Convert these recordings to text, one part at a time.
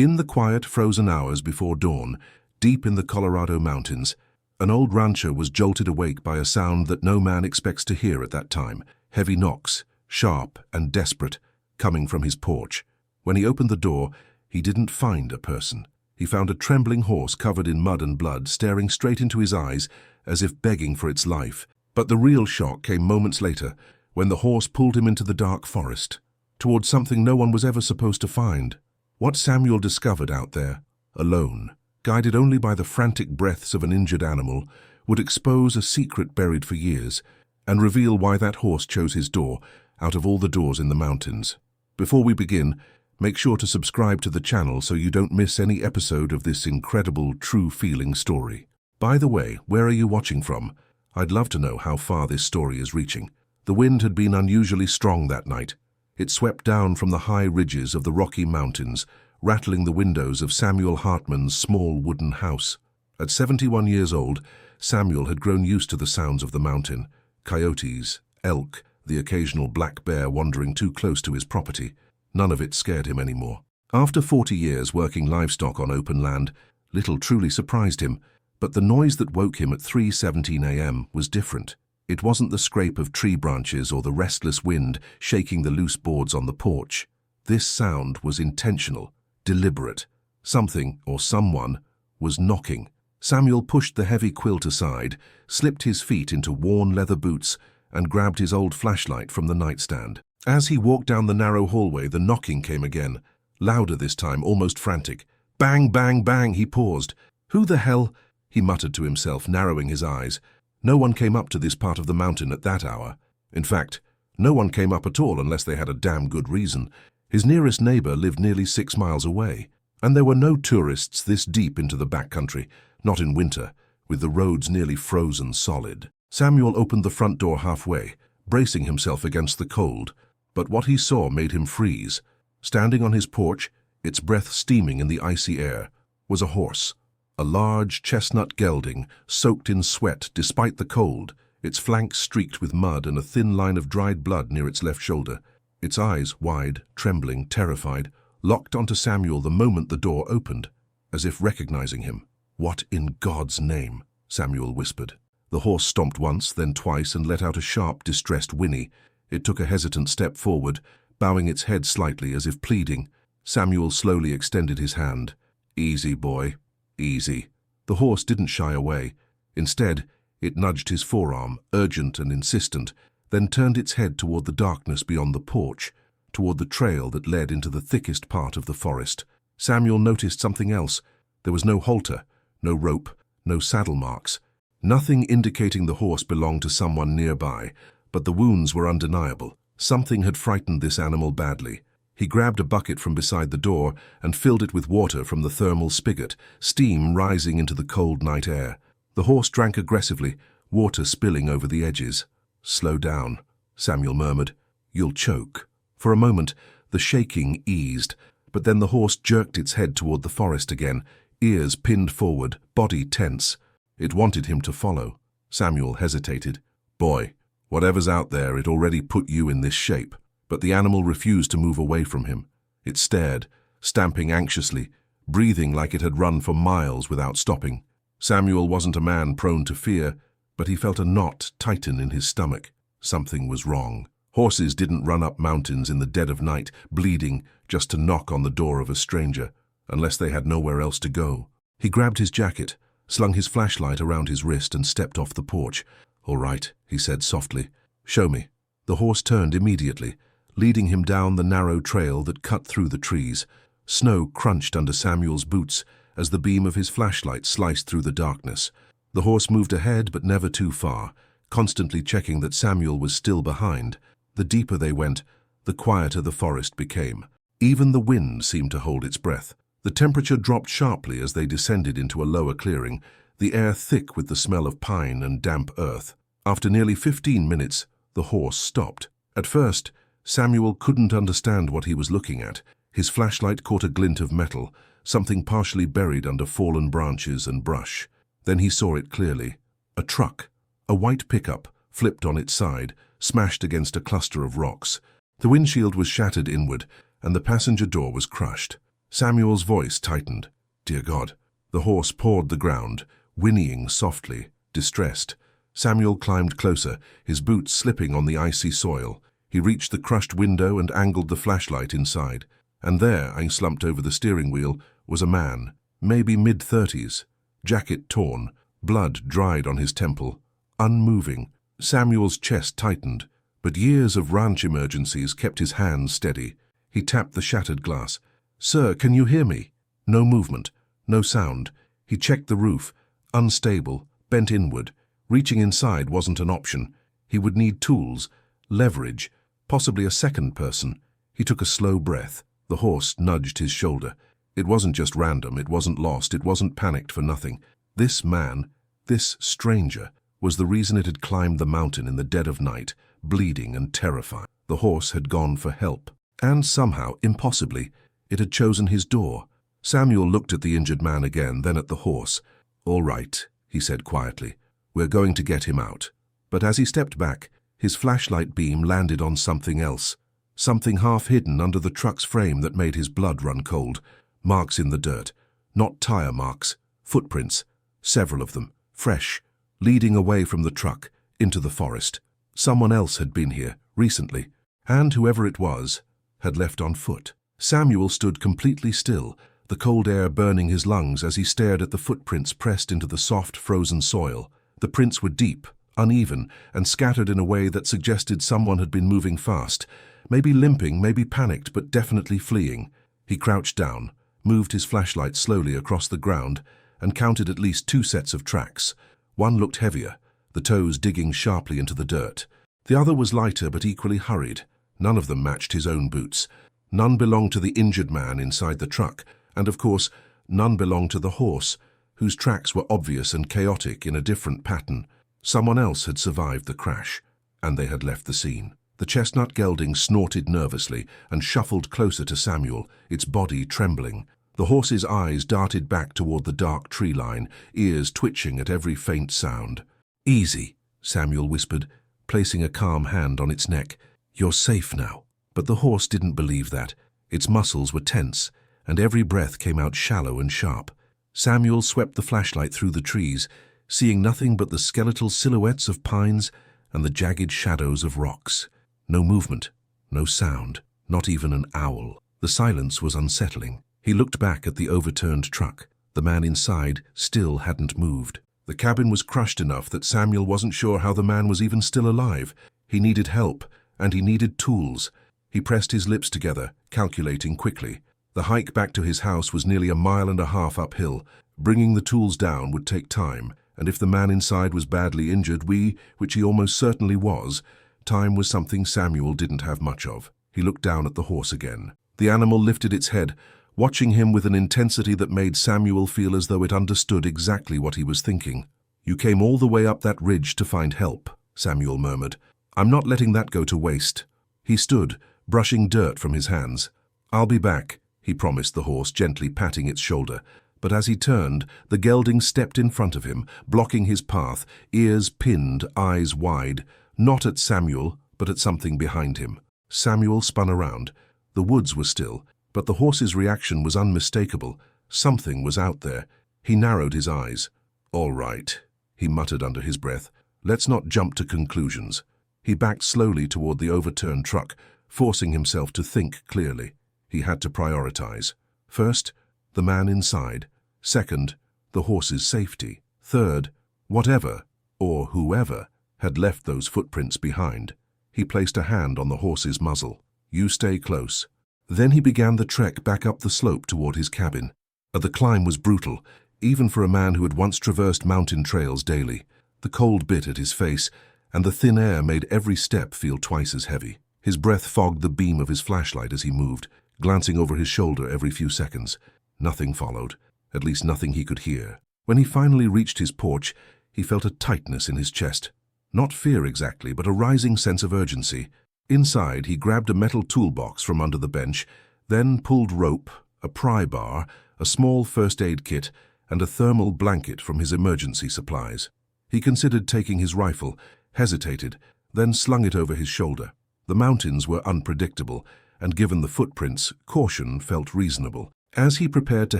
In the quiet, frozen hours before dawn, deep in the Colorado mountains, an old rancher was jolted awake by a sound that no man expects to hear at that time. Heavy knocks, sharp and desperate, coming from his porch. When he opened the door, he didn't find a person. He found a trembling horse covered in mud and blood, staring straight into his eyes as if begging for its life. But the real shock came moments later, when the horse pulled him into the dark forest, towards something no one was ever supposed to find. What Samuel discovered out there, alone, guided only by the frantic breaths of an injured animal, would expose a secret buried for years and reveal why that horse chose his door out of all the doors in the mountains. Before we begin, make sure to subscribe to the channel so you don't miss any episode of this incredible, true-feeling story. By the way, where are you watching from? I'd love to know how far this story is reaching. The wind had been unusually strong that night. It swept down from the high ridges of the Rocky Mountains, rattling the windows of Samuel Hartman's small wooden house. At 71 years old, Samuel had grown used to the sounds of the mountain: coyotes, elk, the occasional black bear wandering too close to his property. None of it scared him anymore. After 40 years working livestock on open land, little truly surprised him, but the noise that woke him at 3:17 a.m. was different. It wasn't the scrape of tree branches or the restless wind shaking the loose boards on the porch. This sound was intentional, deliberate. Something, or someone, was knocking. Samuel pushed the heavy quilt aside, slipped his feet into worn leather boots, and grabbed his old flashlight from the nightstand. As he walked down the narrow hallway, the knocking came again, louder this time, almost frantic. Bang, bang, bang, he paused. Who the hell? He muttered to himself, narrowing his eyes. No one came up to this part of the mountain at that hour. In fact, no one came up at all unless they had a damn good reason. His nearest neighbor lived nearly 6 miles away, and there were no tourists this deep into the backcountry, not in winter, with the roads nearly frozen solid. Samuel opened the front door halfway, bracing himself against the cold, but what he saw made him freeze. Standing on his porch, its breath steaming in the icy air, was a horse. A large chestnut gelding, soaked in sweat despite the cold, its flanks streaked with mud and a thin line of dried blood near its left shoulder. Its eyes, wide, trembling, terrified, locked onto Samuel the moment the door opened, as if recognizing him. "What in God's name?" Samuel whispered. The horse stomped once, then twice, and let out a sharp, distressed whinny. It took a hesitant step forward, bowing its head slightly as if pleading. Samuel slowly extended his hand. "Easy, boy. Easy." The horse didn't shy away. Instead, it nudged his forearm, urgent and insistent, then turned its head toward the darkness beyond the porch, toward the trail that led into the thickest part of the forest. Samuel noticed something else. There was no halter, no rope, no saddle marks. Nothing indicating the horse belonged to someone nearby, but the wounds were undeniable. Something had frightened this animal badly. He grabbed a bucket from beside the door and filled it with water from the thermal spigot, steam rising into the cold night air. The horse drank aggressively, water spilling over the edges. "Slow down," Samuel murmured. "You'll choke." For a moment, the shaking eased, but then the horse jerked its head toward the forest again, ears pinned forward, body tense. It wanted him to follow. Samuel hesitated. "Boy, whatever's out there, it already put you in this shape." But the animal refused to move away from him. It stared, stamping anxiously, breathing like it had run for miles without stopping. Samuel wasn't a man prone to fear, but he felt a knot tighten in his stomach. Something was wrong. Horses didn't run up mountains in the dead of night, bleeding, just to knock on the door of a stranger, unless they had nowhere else to go. He grabbed his jacket, slung his flashlight around his wrist, and stepped off the porch. "All right," he said softly. "Show me." The horse turned immediately, leading him down the narrow trail that cut through the trees. Snow crunched under Samuel's boots as the beam of his flashlight sliced through the darkness. The horse moved ahead, but never too far, constantly checking that Samuel was still behind. The deeper they went, the quieter the forest became. Even the wind seemed to hold its breath. The temperature dropped sharply as they descended into a lower clearing, the air thick with the smell of pine and damp earth. After nearly 15 minutes, the horse stopped. At first, Samuel couldn't understand what he was looking at. His flashlight caught a glint of metal, something partially buried under fallen branches and brush. Then he saw it clearly. A truck, a white pickup, flipped on its side, smashed against a cluster of rocks. The windshield was shattered inward, and the passenger door was crushed. Samuel's voice tightened. Dear God. The horse pawed the ground, whinnying softly, distressed. Samuel climbed closer, his boots slipping on the icy soil. He reached the crushed window and angled the flashlight inside. And there, slumped over the steering wheel, was a man, maybe mid-30s, jacket torn, blood dried on his temple, unmoving. Samuel's chest tightened, but years of ranch emergencies kept his hands steady. He tapped the shattered glass. Sir, can you hear me? No movement, no sound. He checked the roof, unstable, bent inward. Reaching inside wasn't an option. He would need tools, leverage, possibly a second person. He took a slow breath. The horse nudged his shoulder. It wasn't just random, it wasn't lost, it wasn't panicked for nothing. This man, this stranger, was the reason it had climbed the mountain in the dead of night, bleeding and terrified. The horse had gone for help. And somehow, impossibly, it had chosen his door. Samuel looked at the injured man again, then at the horse. All right, he said quietly. We're going to get him out. But as he stepped back, his flashlight beam landed on something else. Something half hidden under the truck's frame that made his blood run cold. Marks in the dirt. Not tire marks. Footprints. Several of them. Fresh. Leading away from the truck, into the forest. Someone else had been here, recently. And whoever it was, had left on foot. Samuel stood completely still, the cold air burning his lungs as he stared at the footprints pressed into the soft, frozen soil. The prints were deep, uneven, and scattered in a way that suggested someone had been moving fast. Maybe limping, maybe panicked, but definitely fleeing. He crouched down, moved his flashlight slowly across the ground, and counted at least 2 sets of tracks. One looked heavier, the toes digging sharply into the dirt. The other was lighter but equally hurried. None of them matched his own boots. None belonged to the injured man inside the truck, and of course, none belonged to the horse, whose tracks were obvious and chaotic in a different pattern. Someone else had survived the crash, and they had left the scene. The chestnut gelding snorted nervously and shuffled closer to Samuel, its body trembling. The horse's eyes darted back toward the dark tree line, ears twitching at every faint sound. Easy, Samuel whispered, placing a calm hand on its neck. You're safe now. But the horse didn't believe that. Its muscles were tense, and every breath came out shallow and sharp. Samuel swept the flashlight through the trees, seeing nothing but the skeletal silhouettes of pines and the jagged shadows of rocks. No movement, no sound, not even an owl. The silence was unsettling. He looked back at the overturned truck. The man inside still hadn't moved. The cabin was crushed enough that Samuel wasn't sure how the man was even still alive. He needed help, and he needed tools. He pressed his lips together, calculating quickly. The hike back to his house was nearly 1.5 miles uphill. Bringing the tools down would take time, and if the man inside was badly injured, which he almost certainly was, time was something Samuel didn't have much of. He looked down at the horse again. The animal lifted its head, watching him with an intensity that made Samuel feel as though it understood exactly what he was thinking. You came all the way up that ridge to find help, Samuel murmured. I'm not letting that go to waste. He stood, brushing dirt from his hands. I'll be back, he promised the horse, gently patting its shoulder. But as he turned, the gelding stepped in front of him, blocking his path, ears pinned, eyes wide, not at Samuel, but at something behind him. Samuel spun around. The woods were still, but the horse's reaction was unmistakable. Something was out there. He narrowed his eyes. All right, he muttered under his breath. Let's not jump to conclusions. He backed slowly toward the overturned truck, forcing himself to think clearly. He had to prioritize. First, the man inside. Second, the horse's safety. Third, whatever, or whoever, had left those footprints behind. He placed a hand on the horse's muzzle. You stay close. Then he began the trek back up the slope toward his cabin. The climb was brutal, even for a man who had once traversed mountain trails daily. The cold bit at his face, and the thin air made every step feel twice as heavy. His breath fogged the beam of his flashlight as he moved, glancing over his shoulder every few seconds. Nothing followed, at least nothing he could hear. When he finally reached his porch, he felt a tightness in his chest. Not fear exactly, but a rising sense of urgency. Inside, he grabbed a metal toolbox from under the bench, then pulled rope, a pry bar, a small first aid kit, and a thermal blanket from his emergency supplies. He considered taking his rifle, hesitated, then slung it over his shoulder. The mountains were unpredictable, and given the footprints, caution felt reasonable. As he prepared to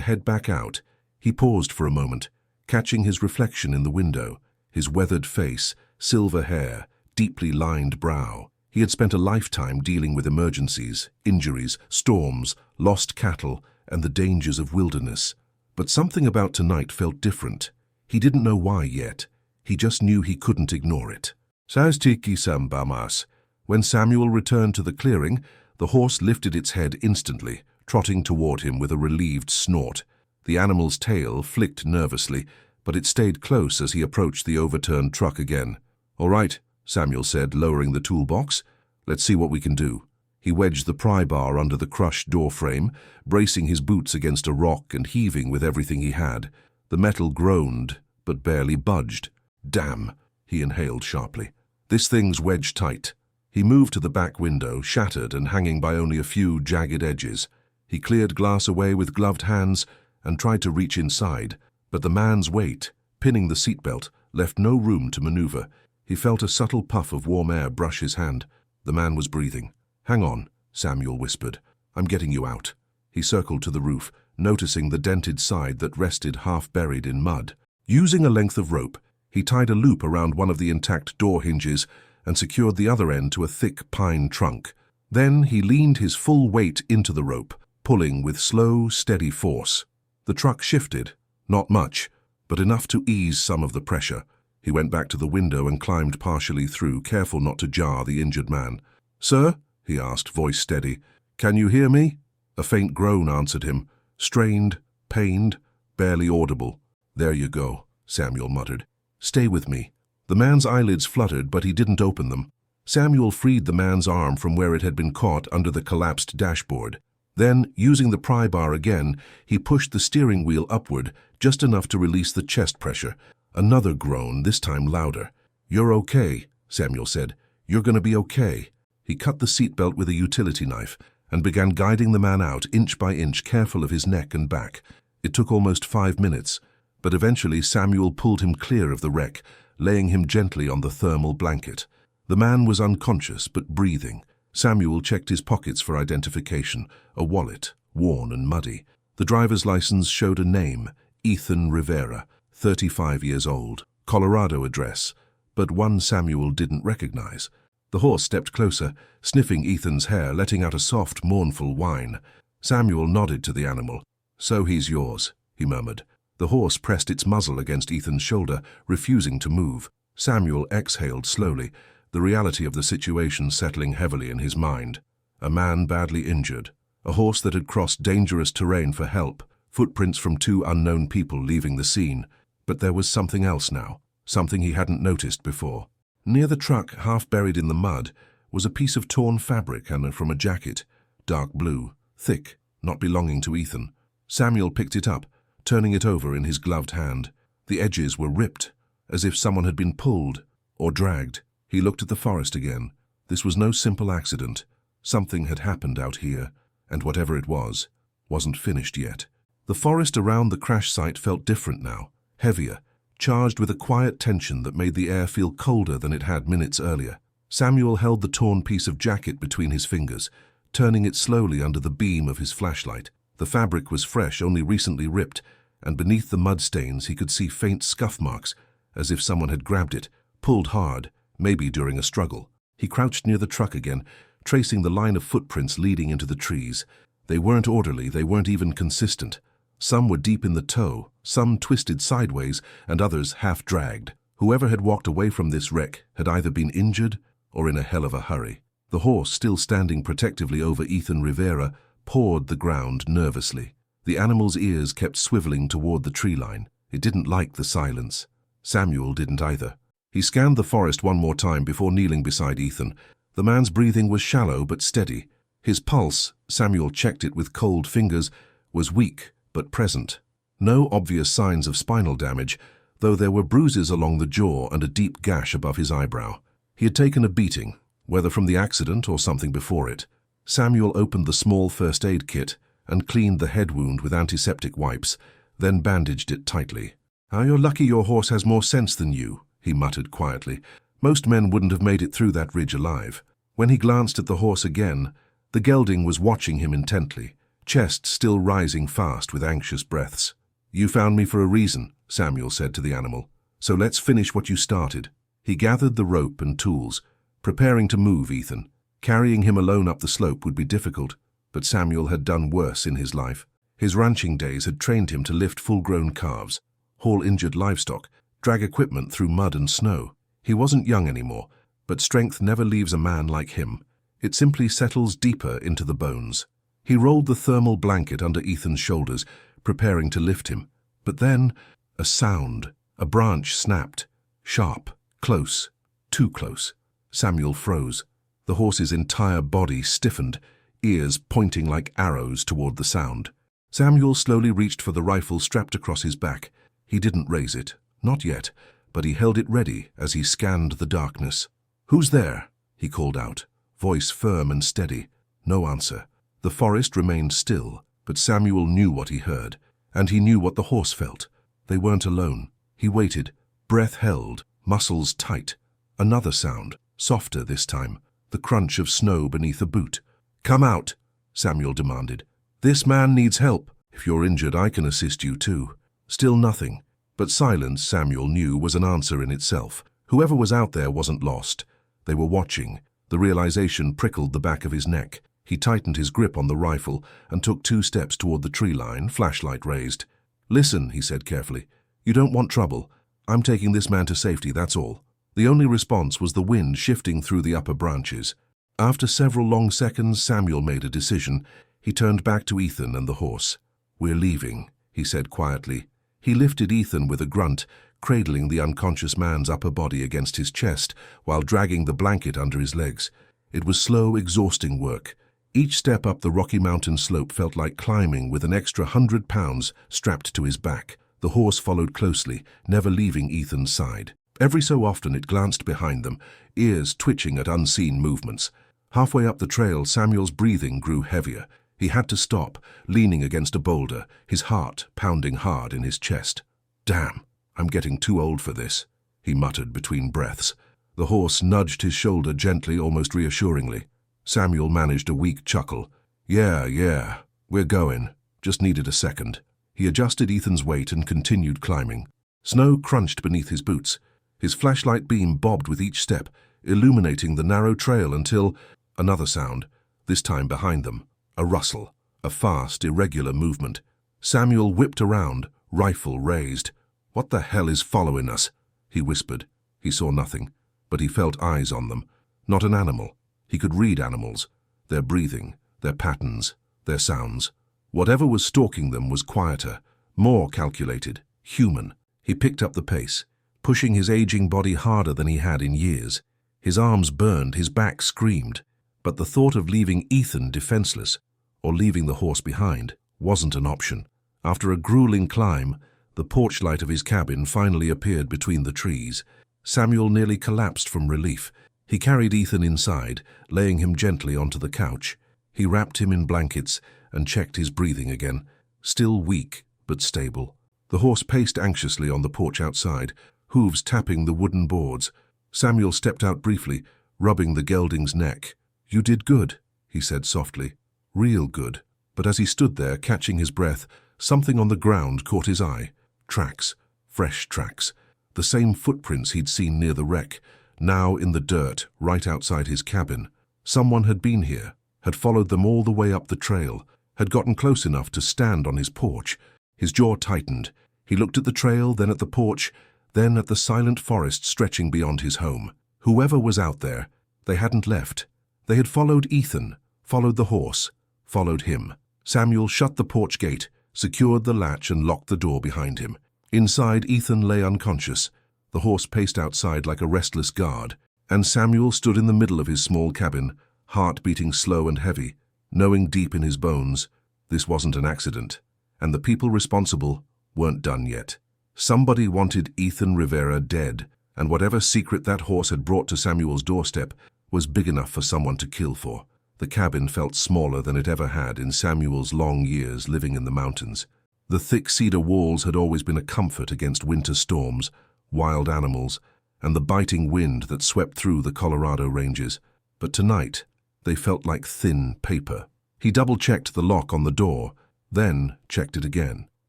head back out, he paused for a moment, catching his reflection in the window, his weathered face, silver hair, deeply lined brow. He had spent a lifetime dealing with emergencies, injuries, storms, lost cattle, and the dangers of wilderness. But something about tonight felt different. He didn't know why yet. He just knew he couldn't ignore it. Sastiki Sambamas. When Samuel returned to the clearing, the horse lifted its head instantly, trotting toward him with a relieved snort. The animal's tail flicked nervously, but it stayed close as he approached the overturned truck again. "All right," Samuel said, lowering the toolbox. "Let's see what we can do." He wedged the pry bar under the crushed door frame, bracing his boots against a rock and heaving with everything he had. The metal groaned, but barely budged. "Damn," he inhaled sharply. "This thing's wedged tight." He moved to the back window, shattered and hanging by only a few jagged edges. He cleared glass away with gloved hands and tried to reach inside, but the man's weight, pinning the seatbelt, left no room to maneuver. He felt a subtle puff of warm air brush his hand. The man was breathing. "Hang on," Samuel whispered. "I'm getting you out." He circled to the roof, noticing the dented side that rested half buried in mud. Using a length of rope, he tied a loop around one of the intact door hinges and secured the other end to a thick pine trunk. Then he leaned his full weight into the rope, pulling with slow, steady force. The truck shifted, not much, but enough to ease some of the pressure. He went back to the window and climbed partially through, careful not to jar the injured man. "Sir?" he asked, voice steady. "Can you hear me?" A faint groan answered him, strained, pained, barely audible. "There you go," Samuel muttered. "Stay with me." The man's eyelids fluttered, but he didn't open them. Samuel freed the man's arm from where it had been caught under the collapsed dashboard. Then, using the pry bar again, he pushed the steering wheel upward, just enough to release the chest pressure. Another groan, this time louder. "You're okay," Samuel said. "You're going to be okay." He cut the seatbelt with a utility knife and began guiding the man out inch by inch, careful of his neck and back. It took almost 5 minutes, but eventually Samuel pulled him clear of the wreck, laying him gently on the thermal blanket. The man was unconscious but breathing. Samuel checked his pockets for identification, a wallet, worn and muddy. The driver's license showed a name, Ethan Rivera, 35 years old, Colorado address, but one Samuel didn't recognize. The horse stepped closer, sniffing Ethan's hair, letting out a soft, mournful whine. Samuel nodded to the animal. "So he's yours," he murmured. The horse pressed its muzzle against Ethan's shoulder, refusing to move. Samuel exhaled slowly, the reality of the situation settling heavily in his mind. A man badly injured, a horse that had crossed dangerous terrain for help, footprints from 2 unknown people leaving the scene. But there was something else now, something he hadn't noticed before. Near the truck, half buried in the mud, was a piece of torn fabric and from a jacket, dark blue, thick, not belonging to Ethan. Samuel picked it up, turning it over in his gloved hand. The edges were ripped, as if someone had been pulled or dragged. He looked at the forest again. This was no simple accident. Something had happened out here, and whatever it was, wasn't finished yet. The forest around the crash site felt different now, heavier, charged with a quiet tension that made the air feel colder than it had minutes earlier. Samuel held the torn piece of jacket between his fingers, turning it slowly under the beam of his flashlight. The fabric was fresh, only recently ripped, and beneath the mud stains he could see faint scuff marks, as if someone had grabbed it, pulled hard, maybe during a struggle. He crouched near the truck again, tracing the line of footprints leading into the trees. They weren't orderly, they weren't even consistent. Some were deep in the toe, some twisted sideways, and others half-dragged. Whoever had walked away from this wreck had either been injured or in a hell of a hurry. The horse, still standing protectively over Ethan Rivera, pawed the ground nervously. The animal's ears kept swiveling toward the tree line. It didn't like the silence. Samuel didn't either. He scanned the forest one more time before kneeling beside Ethan. The man's breathing was shallow but steady. His pulse, Samuel checked it with cold fingers, was weak but present. No obvious signs of spinal damage, though there were bruises along the jaw and a deep gash above his eyebrow. He had taken a beating, whether from the accident or something before it. Samuel opened the small first aid kit and cleaned the head wound with antiseptic wipes, then bandaged it tightly. "How you're lucky your horse has more sense than you," he muttered quietly. "Most men wouldn't have made it through that ridge alive." When he glanced at the horse again, the gelding was watching him intently, chest still rising fast with anxious breaths. "You found me for a reason," Samuel said to the animal. "So let's finish what you started." He gathered the rope and tools, preparing to move Ethan. Carrying him alone up the slope would be difficult, but Samuel had done worse in his life. His ranching days had trained him to lift full-grown calves, haul injured livestock, drag equipment through mud and snow. He wasn't young anymore, but strength never leaves a man like him. It simply settles deeper into the bones. He rolled the thermal blanket under Ethan's shoulders, preparing to lift him. But then, a sound. A branch snapped. Sharp. Close. Too close. Samuel froze. The horse's entire body stiffened, ears pointing like arrows toward the sound. Samuel slowly reached for the rifle strapped across his back. He didn't raise it. Not yet, but he held it ready as he scanned the darkness. "Who's there?" he called out, voice firm and steady. No answer. The forest remained still, but Samuel knew what he heard, and he knew what the horse felt. They weren't alone. He waited, breath held, muscles tight. Another sound, softer this time, the crunch of snow beneath a boot. "Come out," Samuel demanded. "This man needs help. If you're injured, I can assist you too." Still nothing. But silence, Samuel knew, was an answer in itself. Whoever was out there wasn't lost. They were watching. The realization prickled the back of his neck. He tightened his grip on the rifle and took 2 steps toward the tree line, flashlight raised. "Listen," he said carefully. "You don't want trouble. I'm taking this man to safety, that's all." The only response was the wind shifting through the upper branches. After several long seconds, Samuel made a decision. He turned back to Ethan and the horse. "We're leaving," he said quietly. He lifted Ethan with a grunt, cradling the unconscious man's upper body against his chest while dragging the blanket under his legs. It was slow, exhausting work. Each step up the Rocky Mountain slope felt like climbing with an extra 100 pounds strapped to his back. The horse followed closely, never leaving Ethan's side. Every so often it glanced behind them, ears twitching at unseen movements. Halfway up the trail, Samuel's breathing grew heavier. He had to stop, leaning against a boulder, his heart pounding hard in his chest. "Damn, I'm getting too old for this," he muttered between breaths. The horse nudged his shoulder gently, almost reassuringly. Samuel managed a weak chuckle. Yeah, we're going. Just needed a second." He adjusted Ethan's weight and continued climbing. Snow crunched beneath his boots. His flashlight beam bobbed with each step, illuminating the narrow trail until another sound, this time behind them. A rustle, a fast, irregular movement. Samuel whipped around, rifle raised. "What the hell is following us?" he whispered. He saw nothing, but he felt eyes on them. Not an animal. He could read animals, their breathing, their patterns, their sounds. Whatever was stalking them was quieter, more calculated, human. He picked up the pace, pushing his aging body harder than he had in years. His arms burned, his back screamed. But the thought of leaving Ethan defenseless, or leaving the horse behind, wasn't an option. After a grueling climb, the porch light of his cabin finally appeared between the trees. Samuel nearly collapsed from relief. He carried Ethan inside, laying him gently onto the couch. He wrapped him in blankets and checked his breathing again, still weak but stable. The horse paced anxiously on the porch outside, hooves tapping the wooden boards. Samuel stepped out briefly, rubbing the gelding's neck. "You did good," he said softly. "Real good." But as he stood there, catching his breath, something on the ground caught his eye. Tracks. Fresh tracks. The same footprints he'd seen near the wreck, now in the dirt, right outside his cabin. Someone had been here, had followed them all the way up the trail, had gotten close enough to stand on his porch. His jaw tightened. He looked at the trail, then at the porch, then at the silent forest stretching beyond his home. Whoever was out there, they hadn't left. They had followed Ethan, followed the horse, followed him. Samuel shut the porch gate, secured the latch and locked the door behind him. Inside, Ethan lay unconscious. The horse paced outside like a restless guard, and Samuel stood in the middle of his small cabin, heart beating slow and heavy, knowing deep in his bones this wasn't an accident, and the people responsible weren't done yet. Somebody wanted Ethan Rivera dead, and whatever secret that horse had brought to Samuel's doorstep was big enough for someone to kill for. The cabin felt smaller than it ever had in Samuel's long years living in the mountains. The thick cedar walls had always been a comfort against winter storms, wild animals, and the biting wind that swept through the Colorado ranges. But tonight, they felt like thin paper. He double-checked the lock on the door, then checked it again.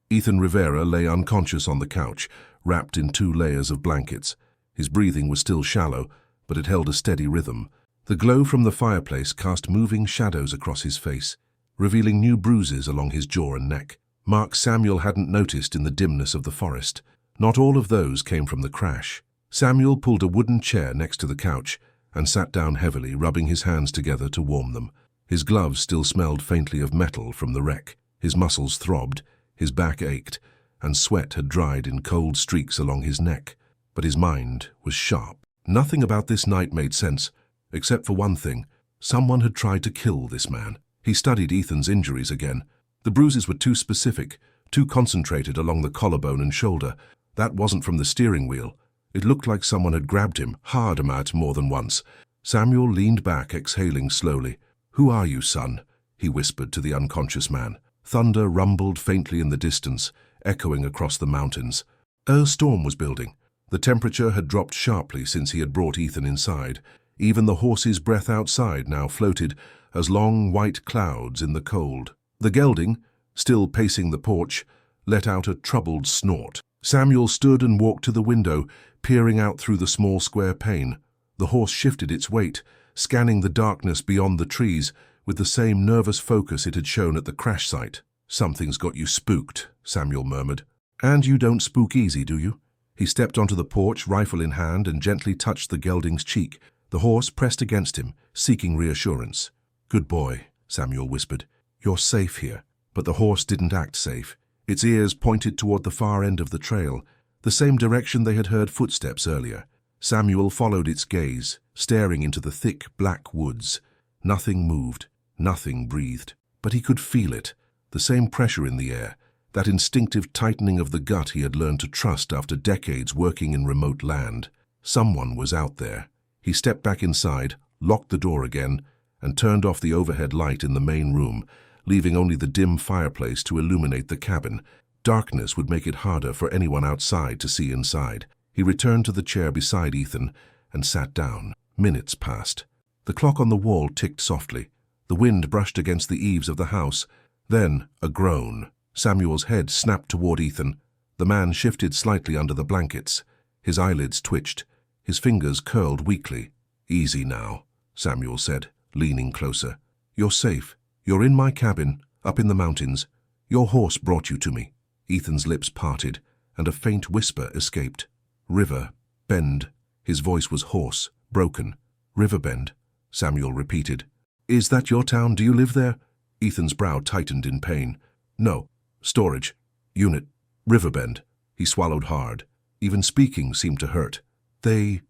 Ethan Rivera lay unconscious on the couch, wrapped in 2 layers of blankets. His breathing was still shallow, but it held a steady rhythm. The glow from the fireplace cast moving shadows across his face, revealing new bruises along his jaw and neck. Marks Samuel hadn't noticed in the dimness of the forest. Not all of those came from the crash. Samuel pulled a wooden chair next to the couch and sat down heavily, rubbing his hands together to warm them. His gloves still smelled faintly of metal from the wreck. His muscles throbbed, his back ached, and sweat had dried in cold streaks along his neck. But his mind was sharp. Nothing about this night made sense, except for one thing. Someone had tried to kill this man. He studied Ethan's injuries again. The bruises were too specific, too concentrated along the collarbone and shoulder. That wasn't from the steering wheel. It looked like someone had grabbed him, hard about more than once. Samuel leaned back, exhaling slowly. "Who are you, son?" he whispered to the unconscious man. Thunder rumbled faintly in the distance, echoing across the mountains. A storm was building. The temperature had dropped sharply since he had brought Ethan inside. Even the horse's breath outside now floated as long white clouds in the cold. The gelding, still pacing the porch, let out a troubled snort. Samuel stood and walked to the window, peering out through the small square pane. The horse shifted its weight, scanning the darkness beyond the trees with the same nervous focus it had shown at the crash site. "Something's got you spooked," Samuel murmured. "And you don't spook easy, do you?" He stepped onto the porch, rifle in hand, and gently touched the gelding's cheek. The horse pressed against him, seeking reassurance. "Good boy," Samuel whispered. "You're safe here." But the horse didn't act safe. Its ears pointed toward the far end of the trail, the same direction they had heard footsteps earlier. Samuel followed its gaze, staring into the thick, black woods. Nothing moved, nothing breathed. But he could feel it, the same pressure in the air, that instinctive tightening of the gut he had learned to trust after decades working in remote land. Someone was out there. He stepped back inside, locked the door again, and turned off the overhead light in the main room, leaving only the dim fireplace to illuminate the cabin. Darkness would make it harder for anyone outside to see inside. He returned to the chair beside Ethan and sat down. Minutes passed. The clock on the wall ticked softly. The wind brushed against the eaves of the house. Then a groan. Samuel's head snapped toward Ethan. The man shifted slightly under the blankets. His eyelids twitched. His fingers curled weakly. "Easy now," Samuel said, leaning closer. "You're safe. You're in my cabin, up in the mountains. Your horse brought you to me." Ethan's lips parted, and a faint whisper escaped. "River Bend." His voice was hoarse, broken. "Riverbend," Samuel repeated. "Is that your town? Do you live there?" Ethan's brow tightened in pain. "No. Storage. Unit. Riverbend." He swallowed hard. Even speaking seemed to hurt. They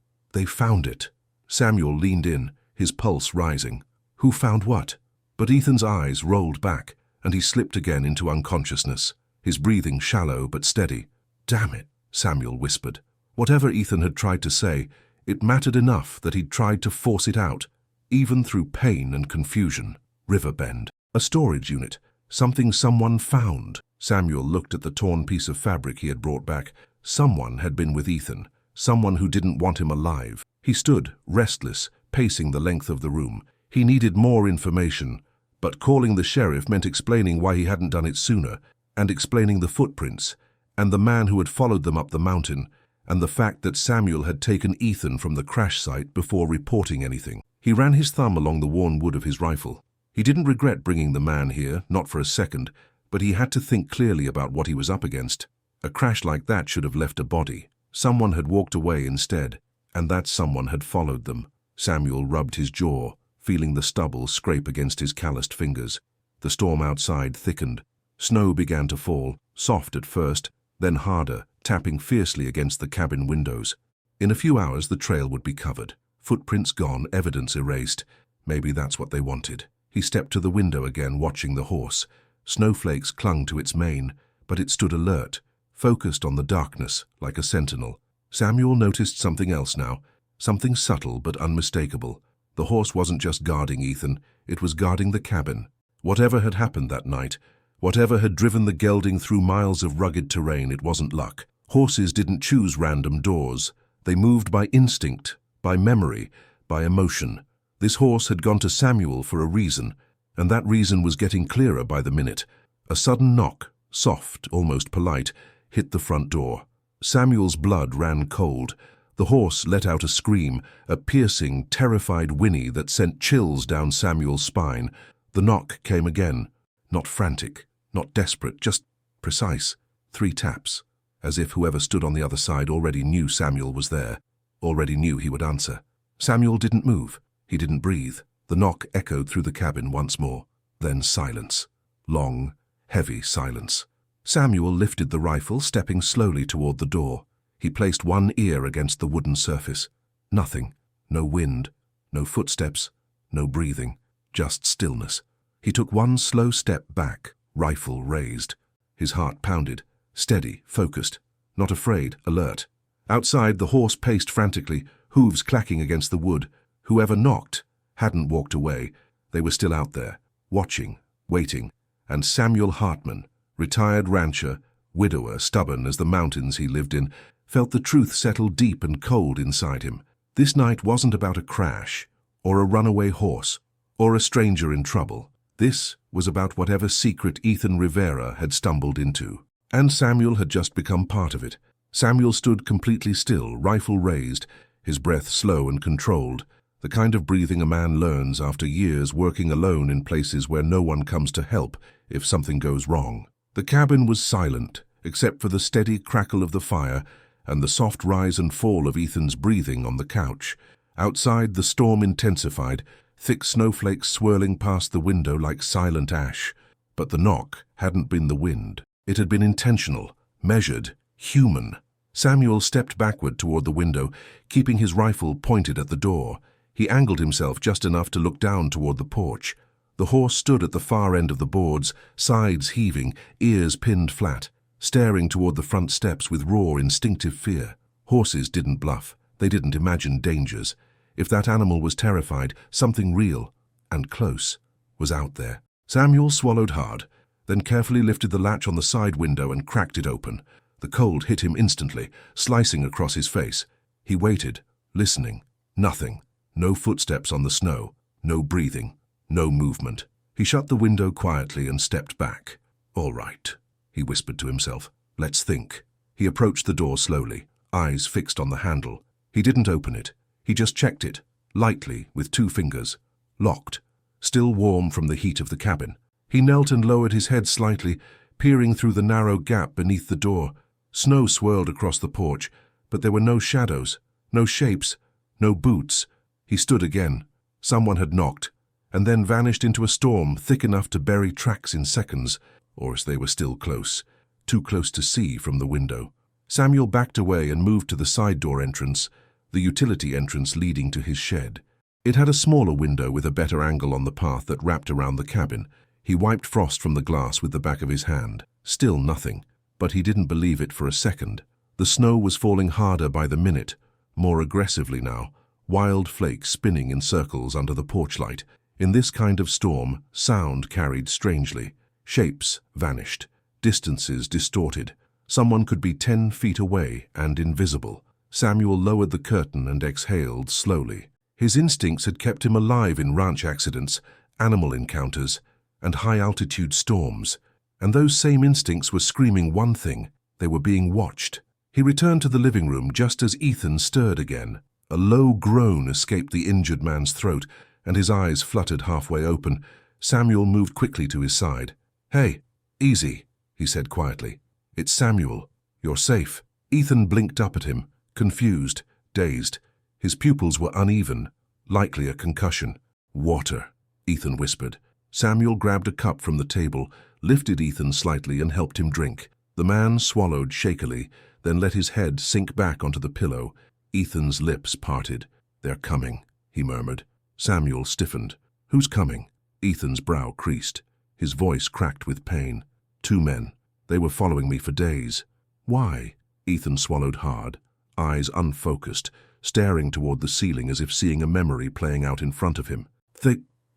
found it." Samuel leaned in, his pulse rising. "Who found what?" But Ethan's eyes rolled back, and he slipped again into unconsciousness, his breathing shallow but steady. "Damn it," Samuel whispered. Whatever Ethan had tried to say, it mattered enough that he'd tried to force it out, even through pain and confusion. Riverbend. A storage unit. Something someone found. Samuel looked at the torn piece of fabric he had brought back. Someone had been with Ethan. Someone who didn't want him alive. He stood, restless, pacing the length of the room. He needed more information, but calling the sheriff meant explaining why he hadn't done it sooner, and explaining the footprints, and the man who had followed them up the mountain, and the fact that Samuel had taken Ethan from the crash site before reporting anything. He ran his thumb along the worn wood of his rifle. He didn't regret bringing the man here, not for a second, but he had to think clearly about what he was up against. A crash like that should have left a body. Someone had walked away instead, and that someone had followed them. Samuel rubbed his jaw, feeling the stubble scrape against his calloused fingers. The storm outside thickened. Snow began to fall, soft at first, then harder, tapping fiercely against the cabin windows. In a few hours the trail would be covered. Footprints gone, evidence erased. Maybe that's what they wanted. He stepped to the window again, watching the horse. Snowflakes clung to its mane, but it stood alert, focused on the darkness like a sentinel. Samuel noticed something else now, something subtle but unmistakable. The horse wasn't just guarding Ethan, it was guarding the cabin. Whatever had happened that night, whatever had driven the gelding through miles of rugged terrain, it wasn't luck. Horses didn't choose random doors. They moved by instinct, by memory, by emotion. This horse had gone to Samuel for a reason, And that reason was getting clearer by the minute. A sudden knock, soft, almost polite, hit the front door. Samuel's blood ran cold. The horse let out a scream, a piercing, terrified whinny that sent chills down Samuel's spine. The knock came again. Not frantic, not desperate, just precise. 3 taps, as if whoever stood on the other side already knew Samuel was there, already knew he would answer. Samuel didn't move. He didn't breathe. The knock echoed through the cabin once more. Then silence. Long, heavy silence. Samuel lifted the rifle, stepping slowly toward the door. He placed one ear against the wooden surface. Nothing. No wind. No footsteps. No breathing. Just stillness. He took one slow step back, rifle raised. His heart pounded. Steady, focused. Not afraid, alert. Outside, the horse paced frantically, hooves clacking against the wood. Whoever knocked hadn't walked away. They were still out there, watching, waiting. And Samuel Hartman, retired rancher, widower, stubborn as the mountains he lived in, felt the truth settle deep and cold inside him. This night wasn't about a crash, or a runaway horse, or a stranger in trouble. This was about whatever secret Ethan Rivera had stumbled into. And Samuel had just become part of it. Samuel stood completely still, rifle raised, his breath slow and controlled, the kind of breathing a man learns after years working alone in places where no one comes to help if something goes wrong. The cabin was silent, except for the steady crackle of the fire and the soft rise and fall of Ethan's breathing on the couch. Outside, the storm intensified, thick snowflakes swirling past the window like silent ash. But the knock hadn't been the wind. It had been intentional, measured, human. Samuel stepped backward toward the window, keeping his rifle pointed at the door. He angled himself just enough to look down toward the porch. The horse stood at the far end of the boards, sides heaving, ears pinned flat, staring toward the front steps with raw, instinctive fear. Horses didn't bluff. They didn't imagine dangers. If that animal was terrified, something real and close was out there. Samuel swallowed hard, then carefully lifted the latch on the side window and cracked it open. The cold hit him instantly, slicing across his face. He waited, listening. Nothing. No footsteps on the snow. No breathing. No movement. He shut the window quietly and stepped back. "All right," he whispered to himself. "Let's think." He approached the door slowly, eyes fixed on the handle. He didn't open it. He just checked it, lightly, with 2 fingers. Locked. Still warm from the heat of the cabin. He knelt and lowered his head slightly, peering through the narrow gap beneath the door. Snow swirled across the porch, but there were no shadows, no shapes, no boots. He stood again. Someone had knocked, and then vanished into a storm thick enough to bury tracks in seconds, or as they were still close, too close to see from the window. Samuel backed away and moved to the side door entrance, the utility entrance leading to his shed. It had a smaller window with a better angle on the path that wrapped around the cabin. He wiped frost from the glass with the back of his hand. Still nothing, but he didn't believe it for a second. The snow was falling harder by the minute, more aggressively now, wild flakes spinning in circles under the porch light. In this kind of storm, sound carried strangely. Shapes vanished, distances distorted. Someone could be 10 feet away and invisible. Samuel lowered the curtain and exhaled slowly. His instincts had kept him alive in ranch accidents, animal encounters, and high-altitude storms. And those same instincts were screaming one thing: they were being watched. He returned to the living room just as Ethan stirred again. A low groan escaped the injured man's throat, and his eyes fluttered halfway open. Samuel moved quickly to his side. "Hey, easy," he said quietly. "It's Samuel. You're safe." Ethan blinked up at him, confused, dazed. His pupils were uneven, likely a concussion. "Water," Ethan whispered. Samuel grabbed a cup from the table, lifted Ethan slightly and helped him drink. The man swallowed shakily, then let his head sink back onto the pillow. Ethan's lips parted. "They're coming," he murmured. Samuel stiffened. "Who's coming?" Ethan's brow creased. His voice cracked with pain. "2 men. They were following me for days." "Why?" Ethan swallowed hard, eyes unfocused, staring toward the ceiling as if seeing a memory playing out in front of him.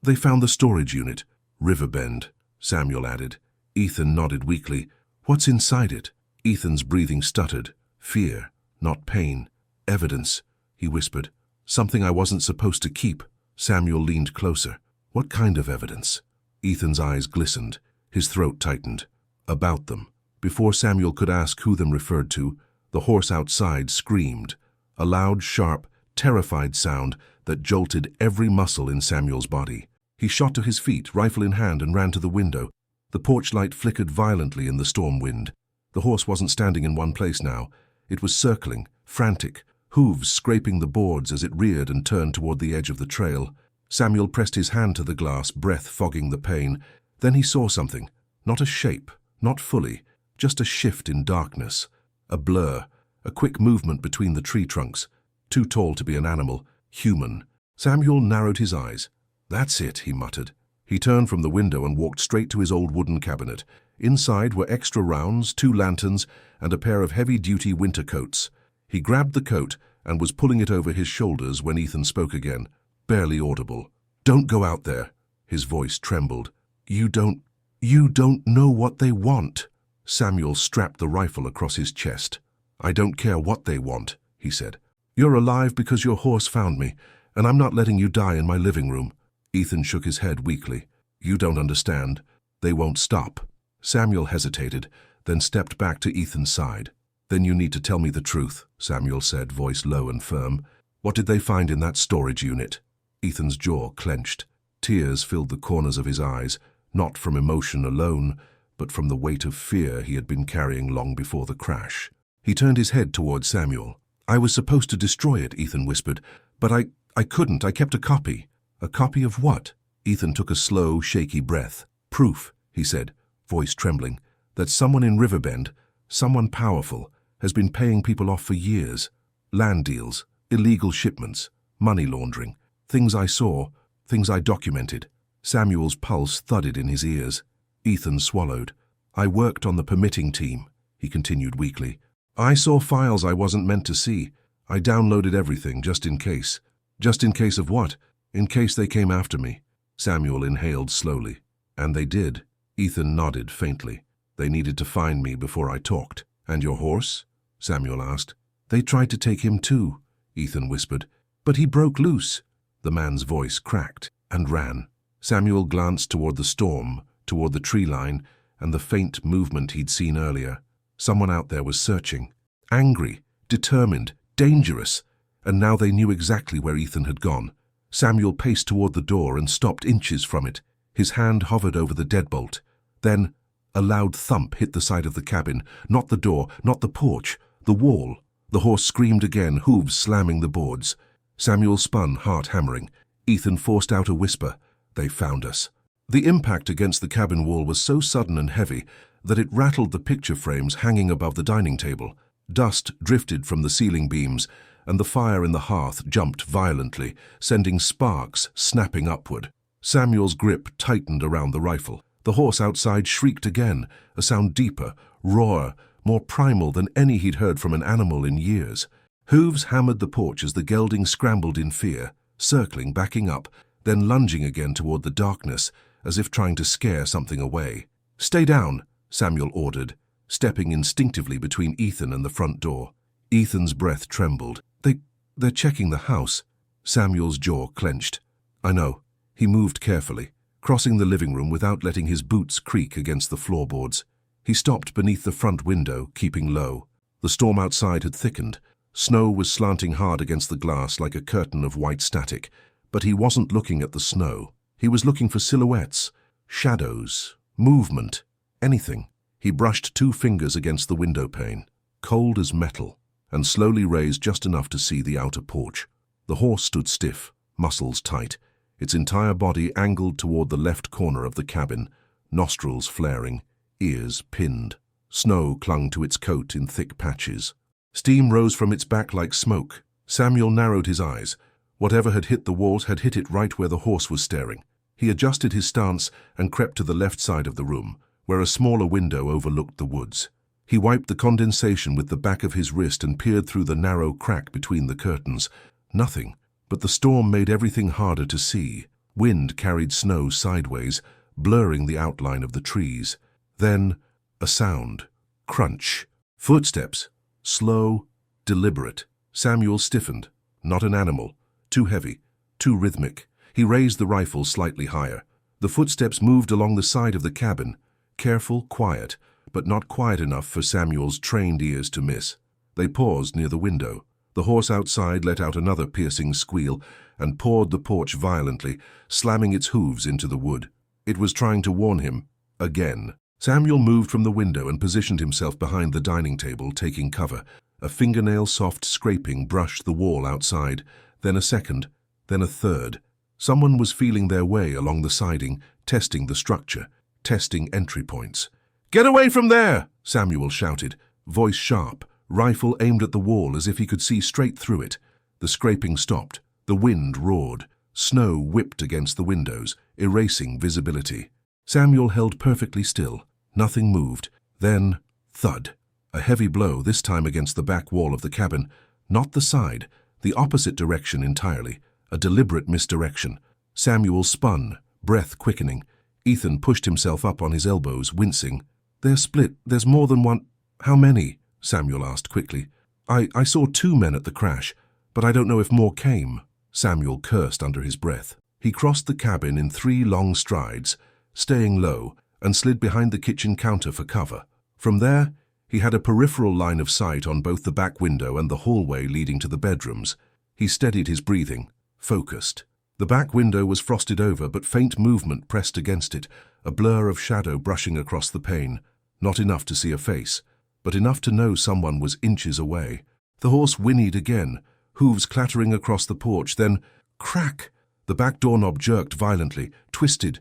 They found the storage unit." "Riverbend," Samuel added. Ethan nodded weakly. "What's inside it?" Ethan's breathing stuttered. "Fear, not pain. Evidence," he whispered. "Something I wasn't supposed to keep." Samuel leaned closer. "What kind of evidence?" Ethan's eyes glistened. His throat tightened. About them. Before Samuel could ask who them referred to, the horse outside screamed. A loud, sharp, terrified sound that jolted every muscle in Samuel's body. He shot to his feet, rifle in hand, and ran to the window. The porch light flickered violently in the storm wind. The horse wasn't standing in one place now. It was circling, frantic, hooves scraping the boards as it reared and turned toward the edge of the trail. Samuel pressed his hand to the glass, breath fogging the pain. Then he saw something. Not a shape, not fully, just a shift in darkness. A blur, a quick movement between the tree trunks. Too tall to be an animal, human. Samuel narrowed his eyes. "That's it," he muttered. He turned from the window and walked straight to his old wooden cabinet. Inside were extra rounds, 2 lanterns, and a pair of heavy-duty winter coats. He grabbed the coat and was pulling it over his shoulders when Ethan spoke again, barely audible. "Don't go out there." His voice trembled. You don't know what they want." Samuel strapped the rifle across his chest. "I don't care what they want," he said. "You're alive because your horse found me, and I'm not letting you die in my living room." Ethan shook his head weakly. "You don't understand. They won't stop." Samuel hesitated, then stepped back to Ethan's side. "Then you need to tell me the truth," Samuel said, voice low and firm. "What did they find in that storage unit?" Ethan's jaw clenched. Tears filled the corners of his eyes, not from emotion alone, but from the weight of fear he had been carrying long before the crash. He turned his head toward Samuel. "I was supposed to destroy it," Ethan whispered, "but I couldn't. I kept a copy." "A copy of what?" Ethan took a slow, shaky breath. "Proof," he said, voice trembling, "that someone in Riverbend, someone powerful, has been paying people off for years. Land deals, illegal shipments, money laundering. Things I saw, things I documented." Samuel's pulse thudded in his ears. Ethan swallowed. "I worked on the permitting team," he continued weakly. "I saw files I wasn't meant to see. I downloaded everything, just in case." "Just in case of what?" "In case they came after me." Samuel inhaled slowly. "And they did." Ethan nodded faintly. "They needed to find me before I talked." "And your horse?" Samuel asked. "They tried to take him too," Ethan whispered. "But he broke loose." The man's voice cracked and ran. Samuel glanced toward the storm, toward the tree line, and the faint movement he'd seen earlier. Someone out there was searching. Angry, determined, dangerous. And now they knew exactly where Ethan had gone. Samuel paced toward the door and stopped inches from it. His hand hovered over the deadbolt. Then a loud thump hit the side of the cabin. Not the door, not the porch, the wall. The horse screamed again, hooves slamming the boards. Samuel spun, heart hammering. Ethan forced out a whisper. "They found us." The impact against the cabin wall was so sudden and heavy that it rattled the picture frames hanging above the dining table. Dust drifted from the ceiling beams, and the fire in the hearth jumped violently, sending sparks snapping upward. Samuel's grip tightened around the rifle. The horse outside shrieked again, a sound deeper, rawer, more primal than any he'd heard from an animal in years. Hooves hammered the porch as the gelding scrambled in fear, circling, backing up, then lunging again toward the darkness, as if trying to scare something away. "Stay down," Samuel ordered, stepping instinctively between Ethan and the front door. Ethan's breath trembled. They're checking the house." Samuel's jaw clenched. "I know." He moved carefully, crossing the living room without letting his boots creak against the floorboards. He stopped beneath the front window, keeping low. The storm outside had thickened. Snow was slanting hard against the glass like a curtain of white static. But he wasn't looking at the snow. He was looking for silhouettes, shadows, movement, anything. He brushed 2 fingers against the window pane, cold as metal, and slowly raised just enough to see the outer porch. The horse stood stiff, muscles tight, its entire body angled toward the left corner of the cabin, nostrils flaring, ears pinned. Snow clung to its coat in thick patches. Steam rose from its back like smoke. Samuel narrowed his eyes. Whatever had hit the walls had hit it right where the horse was staring. He adjusted his stance and crept to the left side of the room, where a smaller window overlooked the woods. He wiped the condensation with the back of his wrist and peered through the narrow crack between the curtains. Nothing, but the storm made everything harder to see. Wind carried snow sideways, blurring the outline of the trees. Then, a sound. Crunch. Footsteps. Slow, deliberate. Samuel stiffened. Not an animal. Too heavy. Too rhythmic. He raised the rifle slightly higher. The footsteps moved along the side of the cabin, careful, quiet, but not quiet enough for Samuel's trained ears to miss. They paused near the window. The horse outside let out another piercing squeal and pawed the porch violently, slamming its hooves into the wood. It was trying to warn him, again. Samuel moved from the window and positioned himself behind the dining table, taking cover. A fingernail-soft scraping brushed the wall outside, then a second, then a third. Someone was feeling their way along the siding, testing the structure, testing entry points. "Get away from there!" Samuel shouted, voice sharp, rifle aimed at the wall as if he could see straight through it. The scraping stopped. The wind roared. Snow whipped against the windows, erasing visibility. Samuel held perfectly still. Nothing moved. Then, thud. A heavy blow, this time against the back wall of the cabin. Not the side, the opposite direction entirely. A deliberate misdirection. Samuel spun, breath quickening. Ethan pushed himself up on his elbows, wincing. "They're split. There's more than one." "How many?" Samuel asked quickly. I saw 2 men at the crash, but I don't know if more came." Samuel cursed under his breath. He crossed the cabin in 3 long strides, staying low, and slid behind the kitchen counter for cover. From there, he had a peripheral line of sight on both the back window and the hallway leading to the bedrooms. He steadied his breathing, focused. The back window was frosted over, but faint movement pressed against it, a blur of shadow brushing across the pane. Not enough to see a face, but enough to know someone was inches away. The horse whinnied again, hooves clattering across the porch, then crack! The back doorknob jerked violently, twisted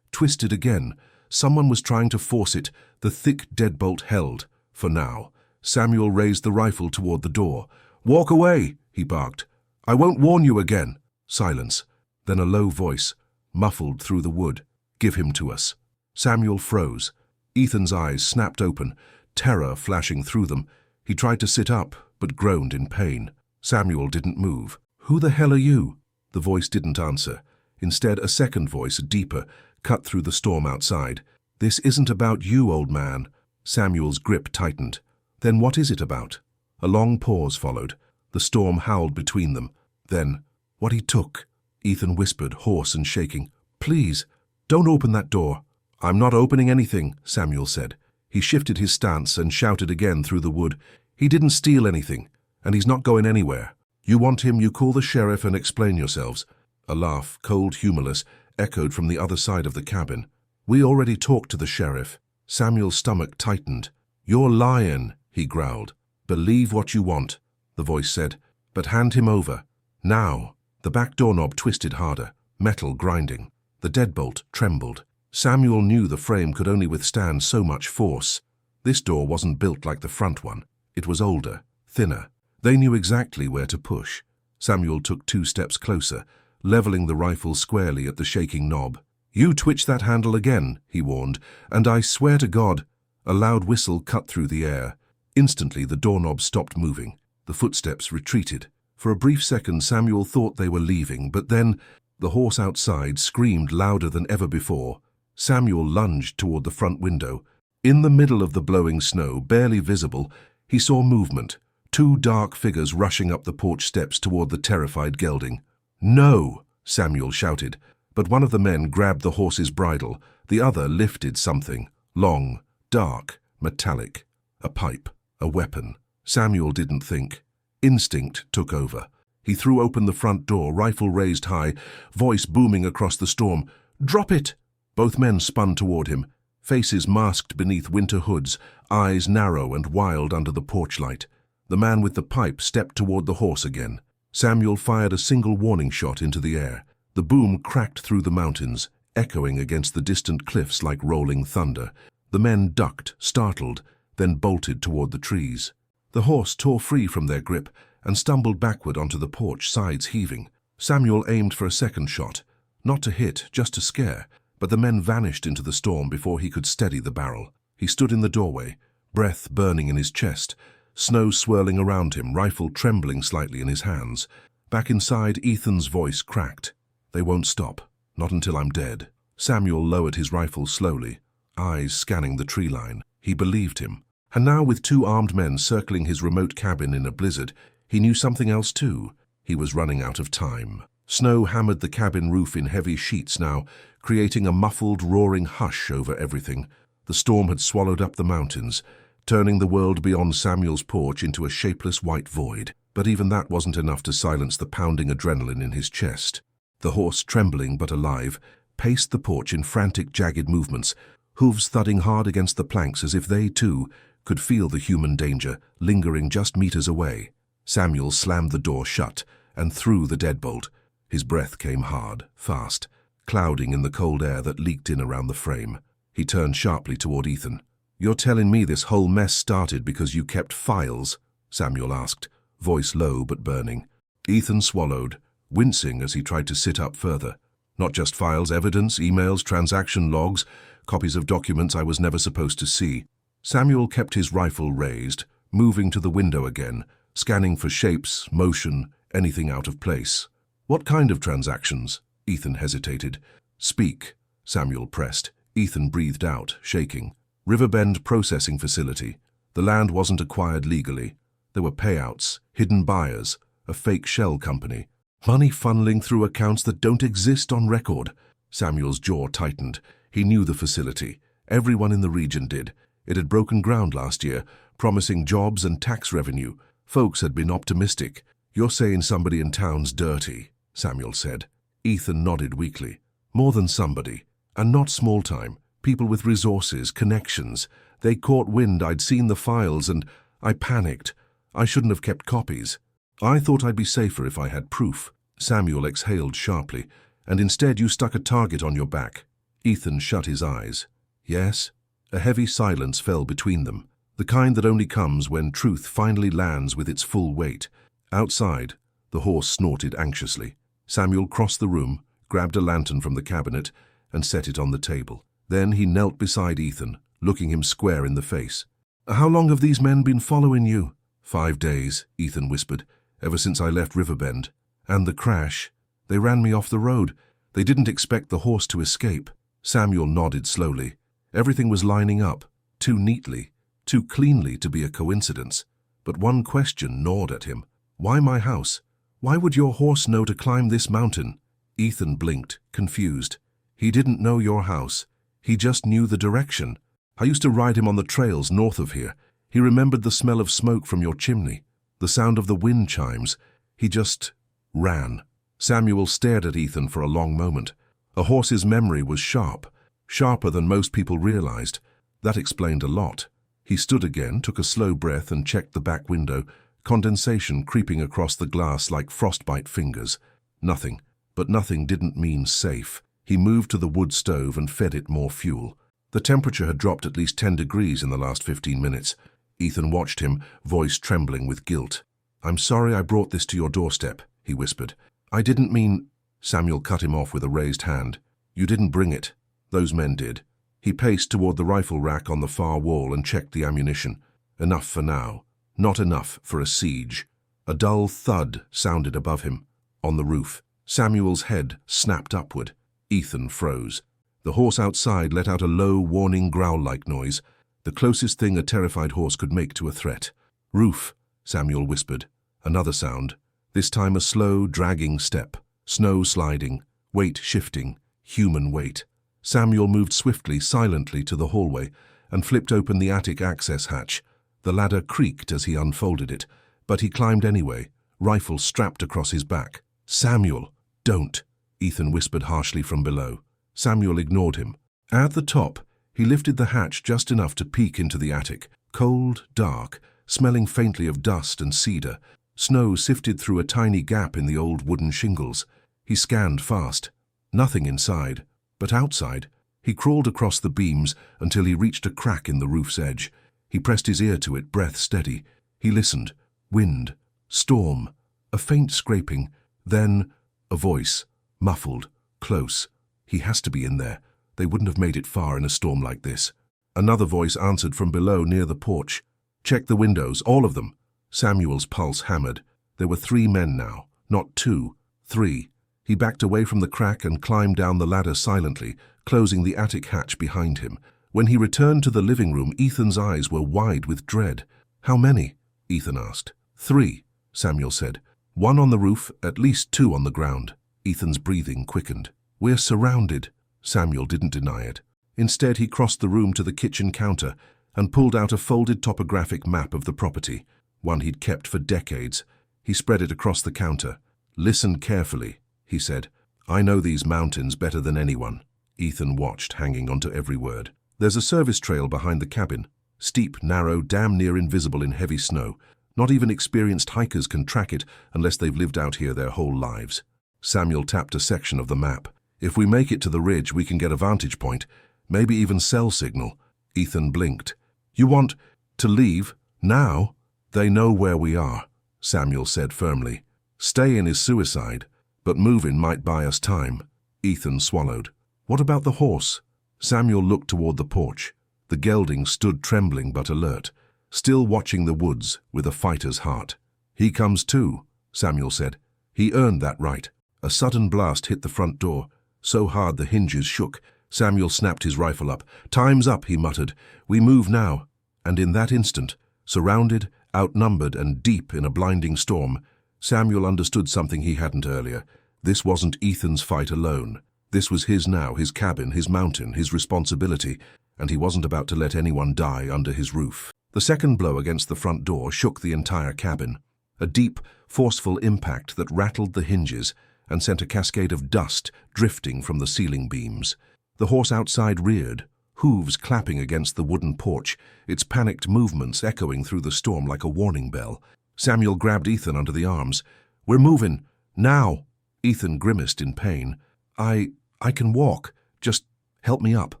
again. Someone was trying to force it. The thick deadbolt held, for now. Samuel raised the rifle toward the door. "Walk away," he barked. "I won't warn you again." Silence. Then a low voice, muffled through the wood. "Give him to us." Samuel froze. Ethan's eyes snapped open, terror flashing through them. He tried to sit up, but groaned in pain. Samuel didn't move. "Who the hell are you?" The voice didn't answer. Instead, a second voice, deeper, cut through the storm outside. "This isn't about you, old man." Samuel's grip tightened. "Then what is it about?" A long pause followed. The storm howled between them. Then, "What he took," Ethan whispered, hoarse and shaking. "Please, don't open that door." "I'm not opening anything," Samuel said. He shifted his stance and shouted again through the wood. "He didn't steal anything, and he's not going anywhere. You want him, you call the sheriff and explain yourselves." A laugh, cold, humorless, echoed from the other side of the cabin. "We already talked to the sheriff." Samuel's stomach tightened. "You're lying," he growled. "Believe what you want," the voice said, "but hand him over. Now." The back doorknob twisted harder, metal grinding. The deadbolt trembled. Samuel knew the frame could only withstand so much force. This door wasn't built like the front one. It was older, thinner. They knew exactly where to push. Samuel took 2 steps closer, leveling the rifle squarely at the shaking knob. "You twitch that handle again," he warned, "and I swear to God." A loud whistle cut through the air. Instantly, the doorknob stopped moving. The footsteps retreated. For a brief second, Samuel thought they were leaving, but then the horse outside screamed louder than ever before. Samuel lunged toward the front window. In the middle of the blowing snow, barely visible, he saw movement. 2 dark figures rushing up the porch steps toward the terrified gelding. "No!" Samuel shouted, but one of the men grabbed the horse's bridle. The other lifted something, long, dark, metallic. A pipe, a weapon. Samuel didn't think. Instinct took over. He threw open the front door, rifle raised high, voice booming across the storm. "Drop it!" Both men spun toward him, faces masked beneath winter hoods, eyes narrow and wild under the porch light. The man with the pipe stepped toward the horse again. Samuel fired a single warning shot into the air. The boom cracked through the mountains, echoing against the distant cliffs like rolling thunder. The men ducked, startled, then bolted toward the trees. The horse tore free from their grip and stumbled backward onto the porch, sides heaving. Samuel aimed for a second shot, not to hit, just to scare, but the men vanished into the storm before he could steady the barrel. He stood in the doorway, breath burning in his chest, snow swirling around him, rifle trembling slightly in his hands. Back inside, Ethan's voice cracked. "They won't stop, not until I'm dead." Samuel lowered his rifle slowly, eyes scanning the tree line. He believed him. And now, with 2 armed men circling his remote cabin in a blizzard, he knew something else too. He was running out of time. Snow hammered the cabin roof in heavy sheets now, creating a muffled, roaring hush over everything. The storm had swallowed up the mountains, turning the world beyond Samuel's porch into a shapeless white void. But even that wasn't enough to silence the pounding adrenaline in his chest. The horse, trembling but alive, paced the porch in frantic, jagged movements, hooves thudding hard against the planks as if they, too, could feel the human danger lingering just meters away. Samuel slammed the door shut and threw the deadbolt. His breath came hard, fast, clouding in the cold air that leaked in around the frame. He turned sharply toward Ethan. "You're telling me this whole mess started because you kept files?" Samuel asked, voice low but burning. Ethan swallowed, wincing as he tried to sit up further. "Not just files, evidence, emails, transaction logs, copies of documents I was never supposed to see." Samuel kept his rifle raised, moving to the window again, scanning for shapes, motion, anything out of place. "What kind of transactions?" Ethan hesitated. "Speak," Samuel pressed. Ethan breathed out, shaking. "Riverbend Processing Facility. The land wasn't acquired legally. There were payouts, hidden buyers, a fake shell company. Money funneling through accounts that don't exist on record." Samuel's jaw tightened. He knew the facility. Everyone in the region did. It had broken ground last year, promising jobs and tax revenue. Folks had been optimistic. "You're saying somebody in town's dirty," Samuel said. Ethan nodded weakly. "More than somebody. And not small time. People with resources, connections. They caught wind I'd seen the files and I panicked. I shouldn't have kept copies. I thought I'd be safer if I had proof." Samuel exhaled sharply. "And instead you stuck a target on your back." Ethan shut his eyes. "Yes?" A heavy silence fell between them, the kind that only comes when truth finally lands with its full weight. Outside, the horse snorted anxiously. Samuel crossed the room, grabbed a lantern from the cabinet, and set it on the table. Then he knelt beside Ethan, looking him square in the face. "How long have these men been following you?" "5 days," Ethan whispered, "ever since I left Riverbend. And the crash. They ran me off the road. They didn't expect the horse to escape." Samuel nodded slowly. Everything was lining up, too neatly, too cleanly to be a coincidence. But one question gnawed at him. "Why my house? Why would your horse know to climb this mountain?" Ethan blinked, confused. "He didn't know your house. He just knew the direction. I used to ride him on the trails north of here. He remembered the smell of smoke from your chimney, the sound of the wind chimes. He just ran." Samuel stared at Ethan for a long moment. A horse's memory was sharp, sharper than most people realized. That explained a lot. He stood again, took a slow breath and checked the back window, condensation creeping across the glass like frostbite fingers. Nothing. But nothing didn't mean safe. He moved to the wood stove and fed it more fuel. The temperature had dropped at least 10 degrees in the last 15 minutes. Ethan watched him, voice trembling with guilt. "I'm sorry I brought this to your doorstep," he whispered. "I didn't mean—" Samuel cut him off with a raised hand. "You didn't bring it. Those men did." He paced toward the rifle rack on the far wall and checked the ammunition. Enough for now. Not enough for a siege. A dull thud sounded above him. On the roof, Samuel's head snapped upward. Ethan froze. The horse outside let out a low, warning growl-like noise, the closest thing a terrified horse could make to a threat. "Roof," Samuel whispered. Another sound. This time a slow, dragging step. Snow sliding, weight shifting, human weight. Samuel moved swiftly, silently to the hallway and flipped open the attic access hatch. The ladder creaked as he unfolded it, but he climbed anyway, rifle strapped across his back. "Samuel, don't," Ethan whispered harshly from below. Samuel ignored him. At the top, he lifted the hatch just enough to peek into the attic. Cold, dark, smelling faintly of dust and cedar. Snow sifted through a tiny gap in the old wooden shingles. He scanned fast. Nothing inside. But outside, he crawled across the beams until he reached a crack in the roof's edge. He pressed his ear to it, breath steady. He listened. Wind. Storm. A faint scraping. Then a voice. Muffled. Close. He has to be in there. They wouldn't have made it far in a storm like this. Another voice answered from below near the porch. "Check the windows, all of them." Samuel's pulse hammered. There were 3 men now, not 2, 3. He backed away from the crack and climbed down the ladder silently, closing the attic hatch behind him. When he returned to the living room, Ethan's eyes were wide with dread. "How many?" Ethan asked. 3, Samuel said. 1 on the roof, at least 2 on the ground. Ethan's breathing quickened. "We're surrounded." Samuel didn't deny it. Instead, he crossed the room to the kitchen counter and pulled out a folded topographic map of the property, one he'd kept for decades. He spread it across the counter. "Listen carefully," he said. "I know these mountains better than anyone." Ethan watched, hanging onto every word. "There's a service trail behind the cabin. Steep, narrow, damn near invisible in heavy snow. Not even experienced hikers can track it unless they've lived out here their whole lives." Samuel tapped a section of the map. "If we make it to the ridge, we can get a vantage point, maybe even cell signal." Ethan blinked. "You want to leave now?" "They know where we are," Samuel said firmly. "Staying is suicide, but moving might buy us time." Ethan swallowed. "What about the horse?" Samuel looked toward the porch. The gelding stood trembling but alert, still watching the woods with a fighter's heart. "He comes too," Samuel said. "He earned that right." A sudden blast hit the front door, so hard the hinges shook. Samuel snapped his rifle up. "Time's up," he muttered. "We move now." And in that instant, surrounded, outnumbered, and deep in a blinding storm, Samuel understood something he hadn't earlier. This wasn't Ethan's fight alone. This was his now, his cabin, his mountain, his responsibility, and he wasn't about to let anyone die under his roof. The second blow against the front door shook the entire cabin. A deep, forceful impact that rattled the hinges and sent a cascade of dust drifting from the ceiling beams. The horse outside reared, hooves clapping against the wooden porch, its panicked movements echoing through the storm like a warning bell. Samuel grabbed Ethan under the arms. "We're moving. Now!" Ethan grimaced in pain. I can walk. Just help me up."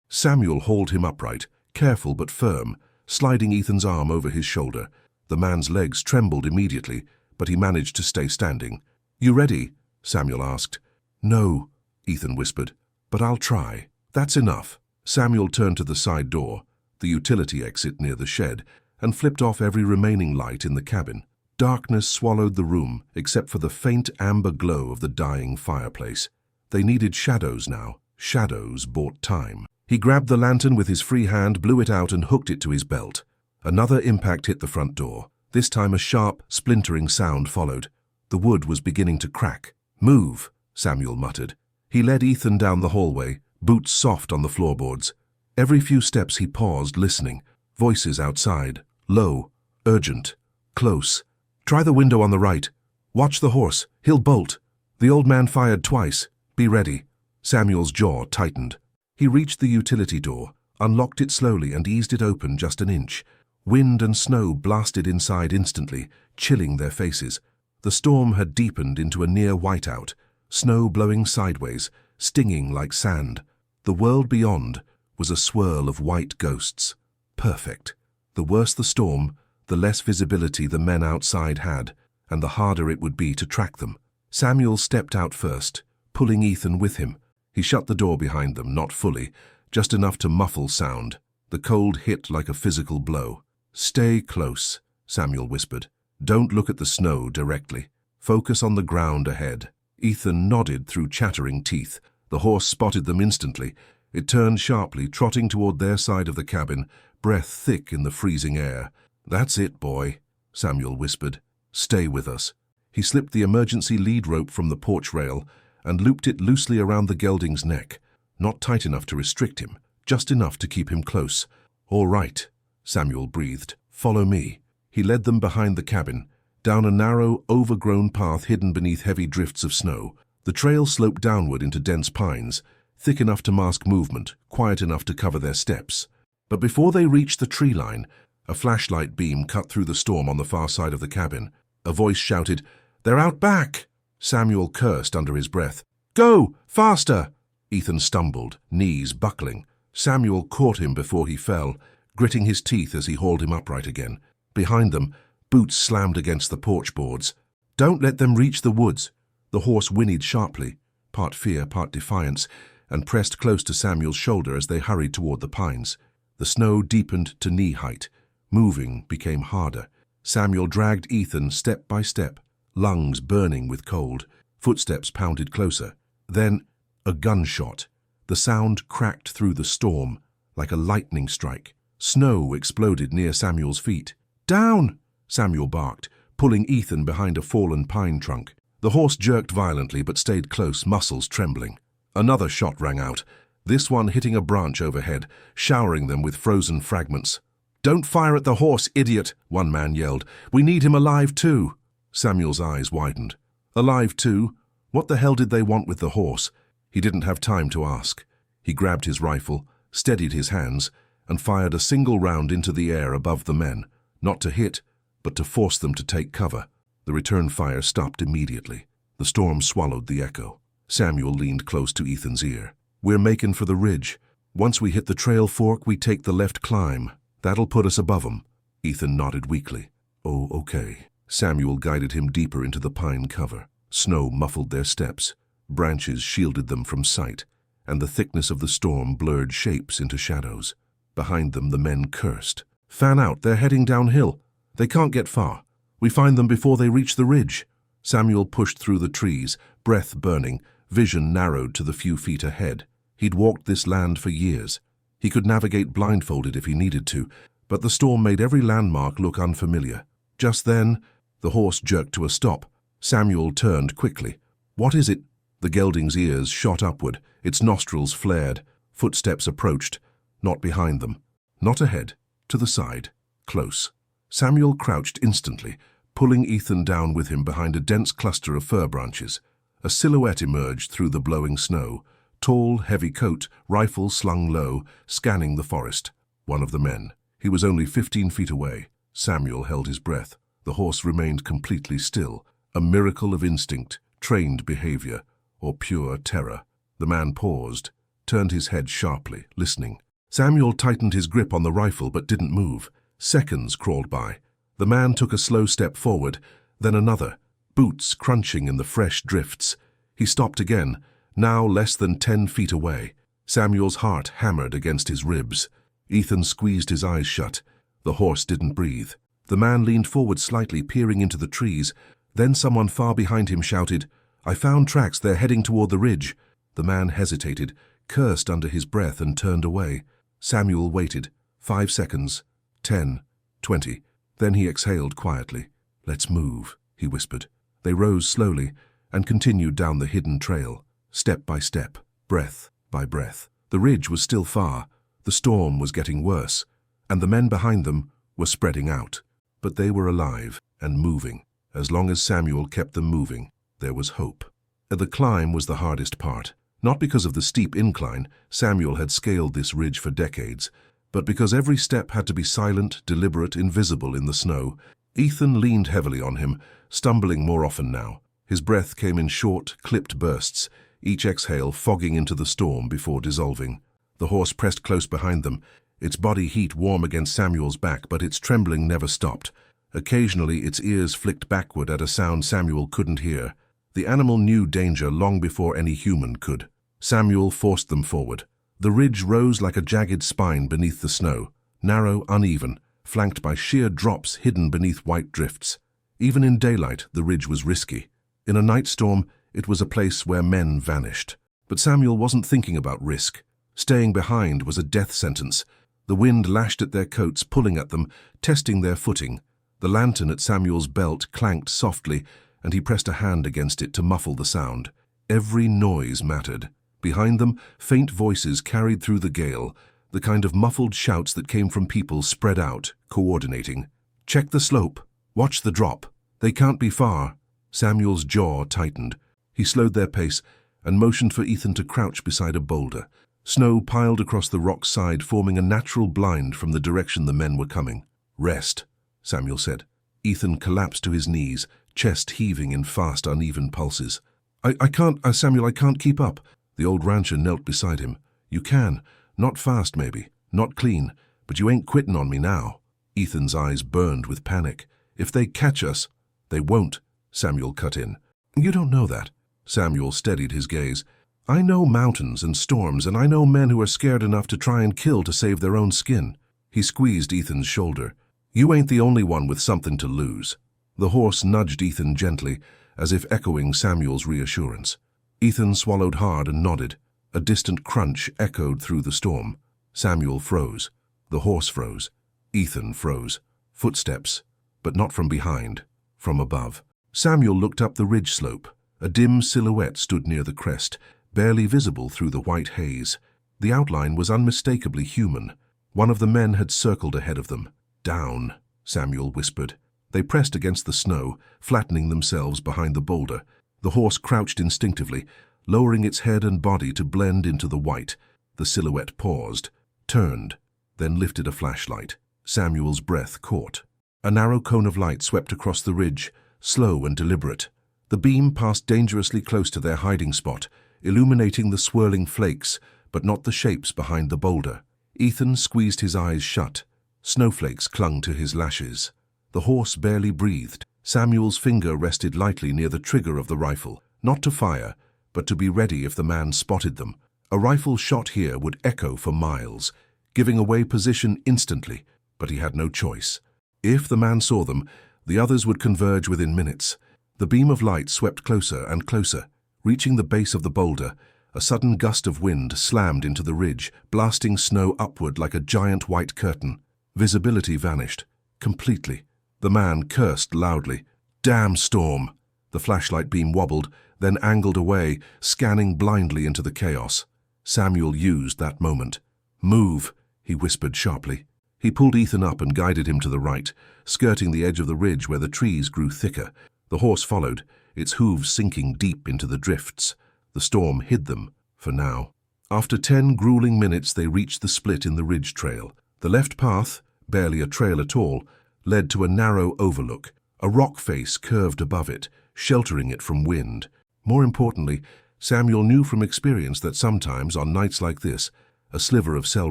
Samuel hauled him upright, careful but firm, sliding Ethan's arm over his shoulder. The man's legs trembled immediately, but he managed to stay standing. "You ready?" Samuel asked. "No," Ethan whispered, "but I'll try." "That's enough." Samuel turned to the side door, the utility exit near the shed, and flipped off every remaining light in the cabin. Darkness swallowed the room, except for the faint amber glow of the dying fireplace. They needed shadows now. Shadows bought time. He grabbed the lantern with his free hand, blew it out, and hooked it to his belt. Another impact hit the front door. This time a sharp, splintering sound followed. The wood was beginning to crack. "Move," Samuel muttered. He led Ethan down the hallway, boots soft on the floorboards. Every few steps he paused, listening. Voices outside, low, urgent, close. "Try the window on the right. Watch the horse. He'll bolt." The old man fired twice. "Be ready." Samuel's jaw tightened. He reached the utility door, unlocked it slowly, and eased it open just an inch. Wind and snow blasted inside instantly, chilling their faces. The storm had deepened into a near whiteout, snow blowing sideways, stinging like sand. The world beyond was a swirl of white ghosts. Perfect. The worse the storm, the less visibility the men outside had, and the harder it would be to track them. Samuel stepped out first, pulling Ethan with him. He shut the door behind them, not fully, just enough to muffle sound. The cold hit like a physical blow. "Stay close," Samuel whispered. "Don't look at the snow directly. Focus on the ground ahead." Ethan nodded through chattering teeth. The horse spotted them instantly. It turned sharply, trotting toward their side of the cabin, breath thick in the freezing air. "That's it, boy," Samuel whispered. "Stay with us." He slipped the emergency lead rope from the porch rail and looped it loosely around the gelding's neck, not tight enough to restrict him, just enough to keep him close. "All right," Samuel breathed. "Follow me." He led them behind the cabin, down a narrow, overgrown path hidden beneath heavy drifts of snow. The trail sloped downward into dense pines, thick enough to mask movement, quiet enough to cover their steps. But before they reached the tree line, a flashlight beam cut through the storm on the far side of the cabin. A voice shouted, "They're out back!" Samuel cursed under his breath. "Go! Faster!" Ethan stumbled, knees buckling. Samuel caught him before he fell, gritting his teeth as he hauled him upright again. Behind them, boots slammed against the porch boards. "Don't let them reach the woods." The horse whinnied sharply, part fear, part defiance, and pressed close to Samuel's shoulder as they hurried toward the pines. The snow deepened to knee height. Moving became harder. Samuel dragged Ethan step by step, lungs burning with cold. Footsteps pounded closer. Then, a gunshot. The sound cracked through the storm, like a lightning strike. Snow exploded near Samuel's feet. "Down!" Samuel barked, pulling Ethan behind a fallen pine trunk. The horse jerked violently but stayed close, muscles trembling. Another shot rang out, this one hitting a branch overhead, showering them with frozen fragments. "Don't fire at the horse, idiot!" one man yelled. "We need him alive too." Samuel's eyes widened. Alive too? What the hell did they want with the horse? He didn't have time to ask. He grabbed his rifle, steadied his hands, and fired a single round into the air above the men, not to hit, but to force them to take cover. The return fire stopped immediately. The storm swallowed the echo. Samuel leaned close to Ethan's ear. "We're making for the ridge. Once we hit the trail fork, we take the left climb. That'll put us above 'em." Ethan nodded weakly. "Oh, okay." Samuel guided him deeper into the pine cover. Snow muffled their steps. Branches shielded them from sight, and the thickness of the storm blurred shapes into shadows. Behind them, the men cursed. "Fan out, they're heading downhill. They can't get far. We find them before they reach the ridge." Samuel pushed through the trees, breath burning, vision narrowed to the few feet ahead. He'd walked this land for years. He could navigate blindfolded if he needed to, but the storm made every landmark look unfamiliar. Just then, the horse jerked to a stop. Samuel turned quickly. "What is it?" The gelding's ears shot upward, its nostrils flared. Footsteps approached, not behind them, not ahead, to the side, close. Samuel crouched instantly, pulling Ethan down with him behind a dense cluster of fir branches. A silhouette emerged through the blowing snow, tall, heavy coat, rifle slung low, scanning the forest. One of the men. He was only 15 feet away. Samuel held his breath. The horse remained completely still, a miracle of instinct, trained behavior, or pure terror. The man paused, turned his head sharply, listening. Samuel tightened his grip on the rifle but didn't move. Seconds crawled by. The man took a slow step forward, then another, boots crunching in the fresh drifts. He stopped again, now less than 10 feet away. Samuel's heart hammered against his ribs. Ethan squeezed his eyes shut. The horse didn't breathe. The man leaned forward slightly, peering into the trees. Then someone far behind him shouted, "I found tracks, they're heading toward the ridge." The man hesitated, cursed under his breath, and turned away. Samuel waited. 5 seconds. 10. 20. Then he exhaled quietly. "Let's move," he whispered. They rose slowly and continued down the hidden trail, step by step, breath by breath. The ridge was still far, the storm was getting worse, and the men behind them were spreading out. But they were alive and moving. As long as Samuel kept them moving, there was hope. The climb was the hardest part. Not because of the steep incline, Samuel had scaled this ridge for decades, but because every step had to be silent, deliberate, invisible in the snow. Ethan leaned heavily on him, stumbling more often now. His breath came in short, clipped bursts, each exhale fogging into the storm before dissolving. The horse pressed close behind them, its body heat warm against Samuel's back, but its trembling never stopped. Occasionally its ears flicked backward at a sound Samuel couldn't hear. The animal knew danger long before any human could. Samuel forced them forward. The ridge rose like a jagged spine beneath the snow, narrow, uneven, flanked by sheer drops hidden beneath white drifts. Even in daylight, the ridge was risky. In a night storm, it was a place where men vanished. But Samuel wasn't thinking about risk. Staying behind was a death sentence. The wind lashed at their coats, pulling at them, testing their footing. The lantern at Samuel's belt clanked softly, and he pressed a hand against it to muffle the sound. Every noise mattered. Behind them, faint voices carried through the gale, the kind of muffled shouts that came from people spread out, coordinating. "Check the slope. Watch the drop. They can't be far." Samuel's jaw tightened. He slowed their pace and motioned for Ethan to crouch beside a boulder. Snow piled across the rock's side, forming a natural blind from the direction the men were coming. "Rest," Samuel said. Ethan collapsed to his knees, chest heaving in fast, uneven pulses. I can't, Samuel, I can't keep up." The old rancher knelt beside him. "You can. Not fast, maybe. Not clean. But you ain't quitting on me now." Ethan's eyes burned with panic. "If they catch us—" "They won't," Samuel cut in. "You don't know that." Samuel steadied his gaze. "I know mountains and storms, and I know men who are scared enough to try and kill to save their own skin." He squeezed Ethan's shoulder. "You ain't the only one with something to lose." The horse nudged Ethan gently, as if echoing Samuel's reassurance. Ethan swallowed hard and nodded. A distant crunch echoed through the storm. Samuel froze. The horse froze. Ethan froze. Footsteps, but not from behind, from above. Samuel looked up the ridge slope. A dim silhouette stood near the crest, barely visible through the white haze. The outline was unmistakably human. One of the men had circled ahead of them. "Down," Samuel whispered. They pressed against the snow, flattening themselves behind the boulder. The horse crouched instinctively, lowering its head and body to blend into the white. The silhouette paused, turned, then lifted a flashlight. Samuel's breath caught. A narrow cone of light swept across the ridge, slow and deliberate. The beam passed dangerously close to their hiding spot, illuminating the swirling flakes, but not the shapes behind the boulder. Ethan squeezed his eyes shut. Snowflakes clung to his lashes. The horse barely breathed. Samuel's finger rested lightly near the trigger of the rifle, not to fire, but to be ready if the man spotted them. A rifle shot here would echo for miles, giving away position instantly, but he had no choice. If the man saw them, the others would converge within minutes. The beam of light swept closer and closer. Reaching the base of the boulder, a sudden gust of wind slammed into the ridge, blasting snow upward like a giant white curtain. Visibility vanished, completely. The man cursed loudly. "Damn storm!" The flashlight beam wobbled, then angled away, scanning blindly into the chaos. Samuel used that moment. "Move," he whispered sharply. He pulled Ethan up and guided him to the right, skirting the edge of the ridge where the trees grew thicker. The horse followed, its hooves sinking deep into the drifts. The storm hid them, for now. After 10 grueling minutes, they reached the split in the ridge trail. The left path, barely a trail at all, led to a narrow overlook. A rock face curved above it, sheltering it from wind. More importantly, Samuel knew from experience that sometimes, on nights like this, a sliver of cell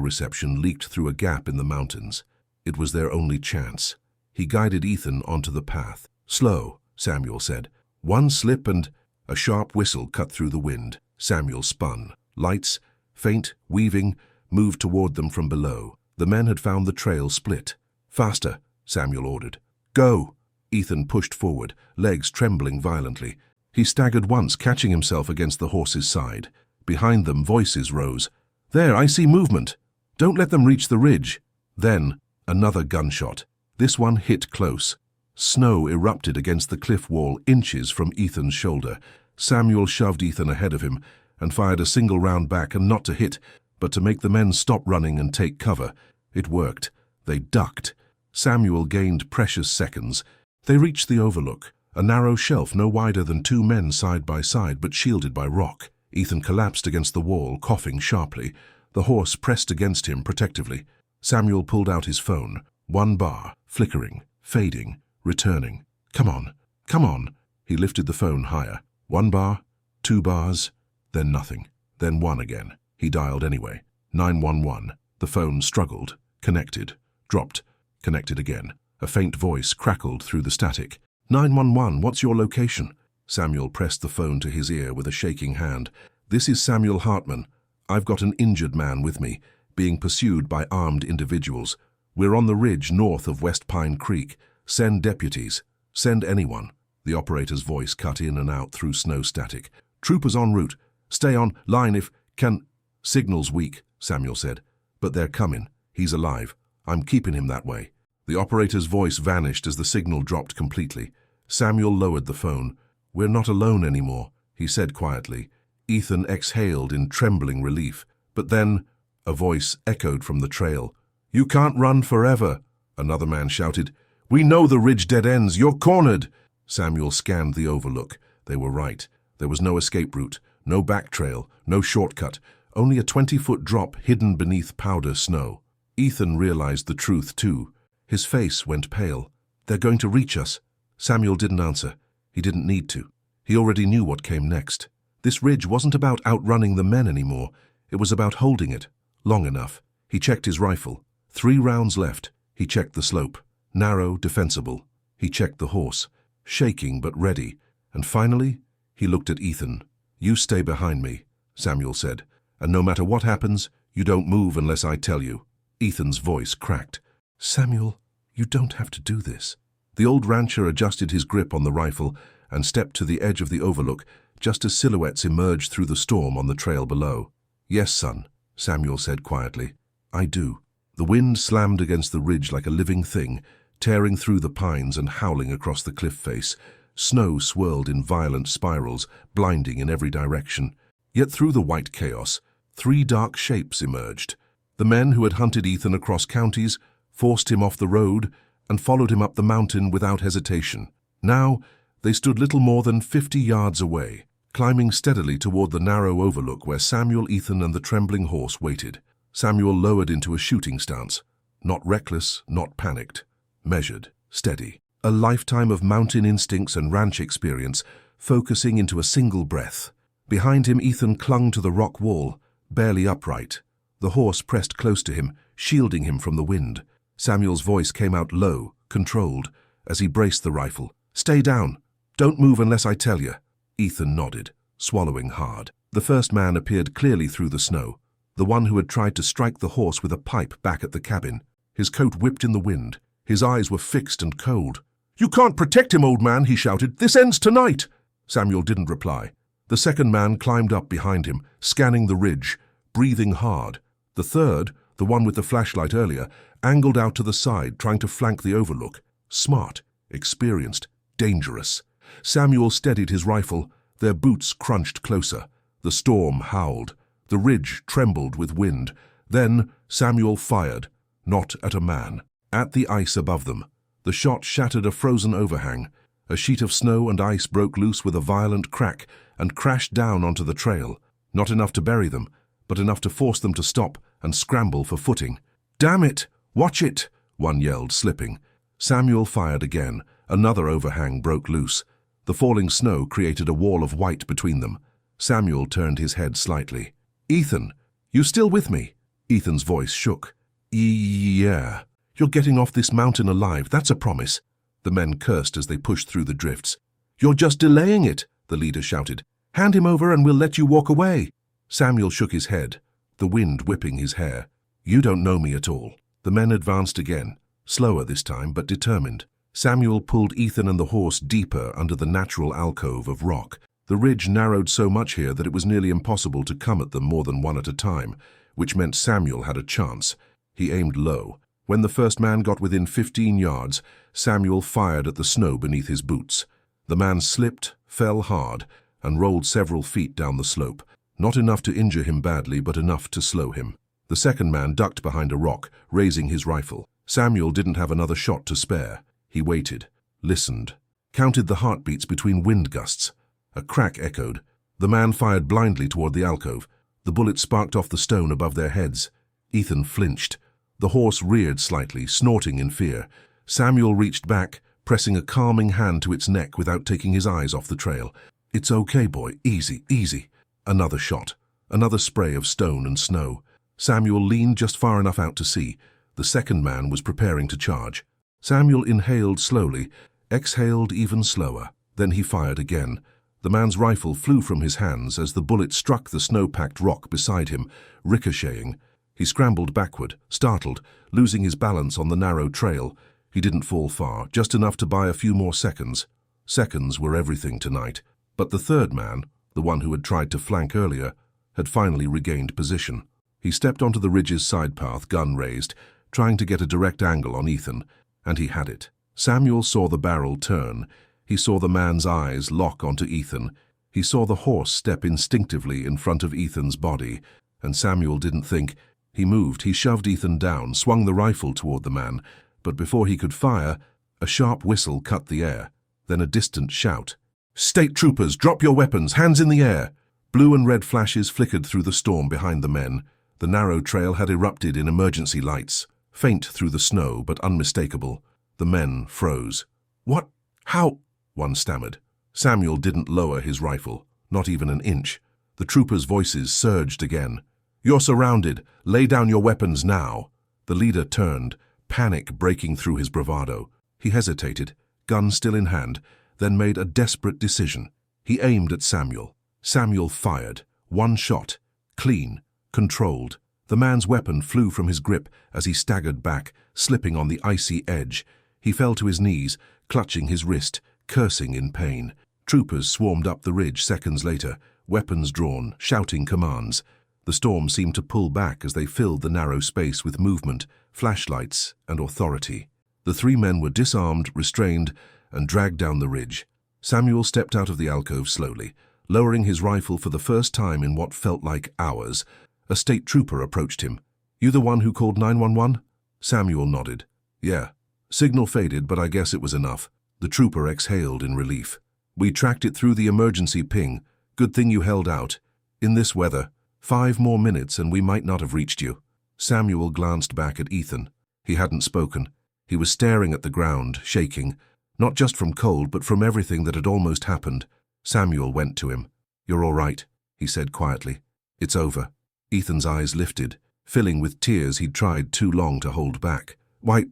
reception leaked through a gap in the mountains. It was their only chance. He guided Ethan onto the path. "Slow," Samuel said. "One slip and—" A sharp whistle cut through the wind. Samuel spun. Lights, faint, weaving, moved toward them from below. The men had found the trail split. "Faster," Samuel ordered. "Go!" Ethan pushed forward, legs trembling violently. He staggered once, catching himself against the horse's side. Behind them, voices rose. "There, I see movement! Don't let them reach the ridge!" Then, another gunshot. This one hit close. Snow erupted against the cliff wall inches from Ethan's shoulder. Samuel shoved Ethan ahead of him and fired a single round back, and not to hit, but to make the men stop running and take cover. It worked. They ducked. Samuel gained precious seconds. They reached the overlook, a narrow shelf no wider than 2 men side by side but shielded by rock. Ethan collapsed against the wall, coughing sharply. The horse pressed against him protectively. Samuel pulled out his phone. 1 bar, flickering, fading, returning. "Come on, come on." He lifted the phone higher. 1 bar, 2 bars, then nothing, then 1 again. He dialed anyway. 911. The phone struggled, connected, dropped, connected again. A faint voice crackled through the static. 911, what's your location? Samuel pressed the phone to his ear with a shaking hand. "This is Samuel Hartman. I've got an injured man with me, being pursued by armed individuals. We're on the ridge north of West Pine Creek. Send deputies. Send anyone." The operator's voice cut in and out through snow static. "Troopers en route. Stay on line if can—" "Signal's weak," Samuel said. "But they're coming. He's alive. I'm keeping him that way." The operator's voice vanished as the signal dropped completely. Samuel lowered the phone. "We're not alone anymore," he said quietly. Ethan exhaled in trembling relief. But then a voice echoed from the trail. "You can't run forever," another man shouted. "We know the ridge dead ends. You're cornered." Samuel scanned the overlook. They were right. There was no escape route, no back trail, no shortcut, only a 20-foot drop hidden beneath powder snow. Ethan realized the truth too. His face went pale. "They're going to reach us." Samuel didn't answer. He didn't need to. He already knew what came next. This ridge wasn't about outrunning the men anymore. It was about holding it long enough. He checked his rifle. 3 rounds left. He checked the slope. Narrow, defensible. He checked the horse. Shaking but ready. And finally, he looked at Ethan. "You stay behind me," Samuel said. "And no matter what happens, you don't move unless I tell you." Ethan's voice cracked. "Samuel, you don't have to do this." The old rancher adjusted his grip on the rifle and stepped to the edge of the overlook just as silhouettes emerged through the storm on the trail below. "Yes, son," Samuel said quietly. "I do." The wind slammed against the ridge like a living thing, tearing through the pines and howling across the cliff face. Snow swirled in violent spirals, blinding in every direction. Yet through the white chaos, three dark shapes emerged. The men who had hunted Ethan across counties, forced him off the road, and followed him up the mountain without hesitation. Now, they stood little more than 50 yards away, climbing steadily toward the narrow overlook where Samuel, Ethan, and the trembling horse waited. Samuel lowered into a shooting stance, not reckless, not panicked, measured, steady. A lifetime of mountain instincts and ranch experience, focusing into a single breath. Behind him, Ethan clung to the rock wall, barely upright. The horse pressed close to him, shielding him from the wind. Samuel's voice came out low, controlled, as he braced the rifle. "Stay down. Don't move unless I tell you." Ethan nodded, swallowing hard. The first man appeared clearly through the snow, the one who had tried to strike the horse with a pipe back at the cabin. His coat whipped in the wind. His eyes were fixed and cold. "You can't protect him, old man," he shouted. "This ends tonight." Samuel didn't reply. The second man climbed up behind him, scanning the ridge, breathing hard. The third, the one with the flashlight earlier, angled out to the side, trying to flank the overlook. Smart, experienced, dangerous. Samuel steadied his rifle. Their boots crunched closer. The storm howled. The ridge trembled with wind. Then Samuel fired, not at a man, at the ice above them. The shot shattered a frozen overhang. A sheet of snow and ice broke loose with a violent crack and crashed down onto the trail. Not enough to bury them, but enough to force them to stop and scramble for footing. "Damn it! Watch it!" one yelled, slipping. Samuel fired again. Another overhang broke loose. The falling snow created a wall of white between them. Samuel turned his head slightly. "Ethan, you still with me?" Ethan's voice shook. "Yeah. You're getting off this mountain alive, that's a promise." The men cursed as they pushed through the drifts. "You're just delaying it," the leader shouted. "Hand him over and we'll let you walk away." Samuel shook his head, the wind whipping his hair. "You don't know me at all." The men advanced again, slower this time, but determined. Samuel pulled Ethan and the horse deeper under the natural alcove of rock. The ridge narrowed so much here that it was nearly impossible to come at them more than one at a time, which meant Samuel had a chance. He aimed low. When the first man got within 15 yards, Samuel fired at the snow beneath his boots. The man slipped, fell hard, and rolled several feet down the slope. Not enough to injure him badly, but enough to slow him. The second man ducked behind a rock, raising his rifle. Samuel didn't have another shot to spare. He waited, listened, counted the heartbeats between wind gusts. A crack echoed. The man fired blindly toward the alcove. The bullet sparked off the stone above their heads. Ethan flinched. The horse reared slightly, snorting in fear. Samuel reached back, pressing a calming hand to its neck without taking his eyes off the trail. "It's okay, boy. Easy, easy." Another shot. Another spray of stone and snow. Samuel leaned just far enough out to see. The second man was preparing to charge. Samuel inhaled slowly, exhaled even slower. Then he fired again. The man's rifle flew from his hands as the bullet struck the snow-packed rock beside him, ricocheting. He scrambled backward, startled, losing his balance on the narrow trail. He didn't fall far, just enough to buy a few more seconds. Seconds were everything tonight. But the third man, the one who had tried to flank earlier, had finally regained position. He stepped onto the ridge's side path, gun raised, trying to get a direct angle on Ethan, and he had it. Samuel saw the barrel turn. He saw the man's eyes lock onto Ethan. He saw the horse step instinctively in front of Ethan's body, and Samuel didn't think. He moved, he shoved Ethan down, swung the rifle toward the man, but before he could fire, a sharp whistle cut the air, then a distant shout. "State troopers, drop your weapons, hands in the air!" Blue and red flashes flickered through the storm behind the men. The narrow trail had erupted in emergency lights, faint through the snow but unmistakable. The men froze. "What? How?" one stammered. Samuel didn't lower his rifle, not even an inch. The troopers' voices surged again. "You're surrounded. Lay down your weapons now." The leader turned, panic breaking through his bravado. He hesitated, gun still in hand, then made a desperate decision. He aimed at Samuel. Samuel fired. One shot. Clean. Controlled. The man's weapon flew from his grip as he staggered back, slipping on the icy edge. He fell to his knees, clutching his wrist, cursing in pain. Troopers swarmed up the ridge seconds later, weapons drawn, shouting commands. The storm seemed to pull back as they filled the narrow space with movement, flashlights, and authority. The three men were disarmed, restrained, and dragged down the ridge. Samuel stepped out of the alcove slowly, lowering his rifle for the first time in what felt like hours. A state trooper approached him. "You the one who called 911? Samuel nodded. "Yeah." Signal faded, but I guess it was enough. The trooper exhaled in relief. "We tracked it through the emergency ping. Good thing you held out. In this weather, 5 more minutes and we might not have reached you." Samuel glanced back at Ethan. He hadn't spoken. He was staring at the ground, shaking, not just from cold, but from everything that had almost happened. Samuel went to him. "You're all right," he said quietly. "It's over." Ethan's eyes lifted, filling with tears he'd tried too long to hold back. Why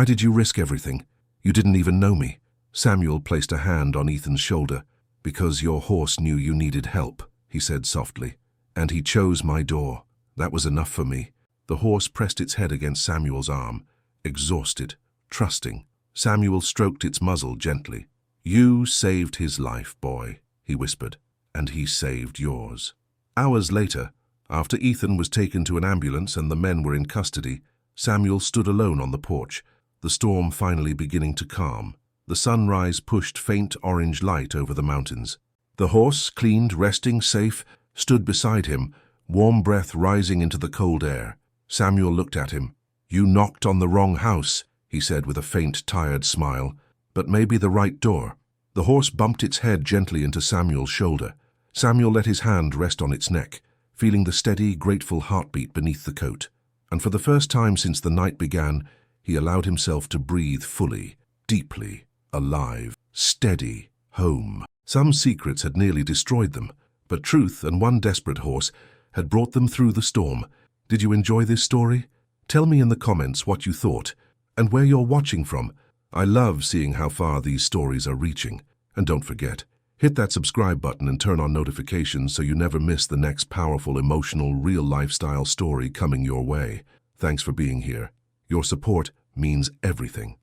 did you risk everything? You didn't even know me." Samuel placed a hand on Ethan's shoulder. "Because your horse knew you needed help," he said softly. "And he chose my door. That was enough for me." The horse pressed its head against Samuel's arm, exhausted, trusting. Samuel stroked its muzzle gently. "You saved his life, boy," he whispered, "and he saved yours." Hours later, after Ethan was taken to an ambulance and the men were in custody, Samuel stood alone on the porch, the storm finally beginning to calm. The sunrise pushed faint orange light over the mountains. The horse, cleaned, resting, safe, stood beside him, warm breath rising into the cold air. Samuel looked at him. "You knocked on the wrong house," he said with a faint, tired smile, "but maybe the right door." The horse bumped its head gently into Samuel's shoulder. Samuel let his hand rest on its neck, feeling the steady, grateful heartbeat beneath the coat. And for the first time since the night began, he allowed himself to breathe fully, deeply, alive, steady, home. Some secrets had nearly destroyed them, but truth and one desperate horse had brought them through the storm. Did you enjoy this story? Tell me in the comments what you thought and where you're watching from. I love seeing how far these stories are reaching. And don't forget, hit that subscribe button and turn on notifications so you never miss the next powerful, emotional, real lifestyle story coming your way. Thanks for being here. Your support means everything.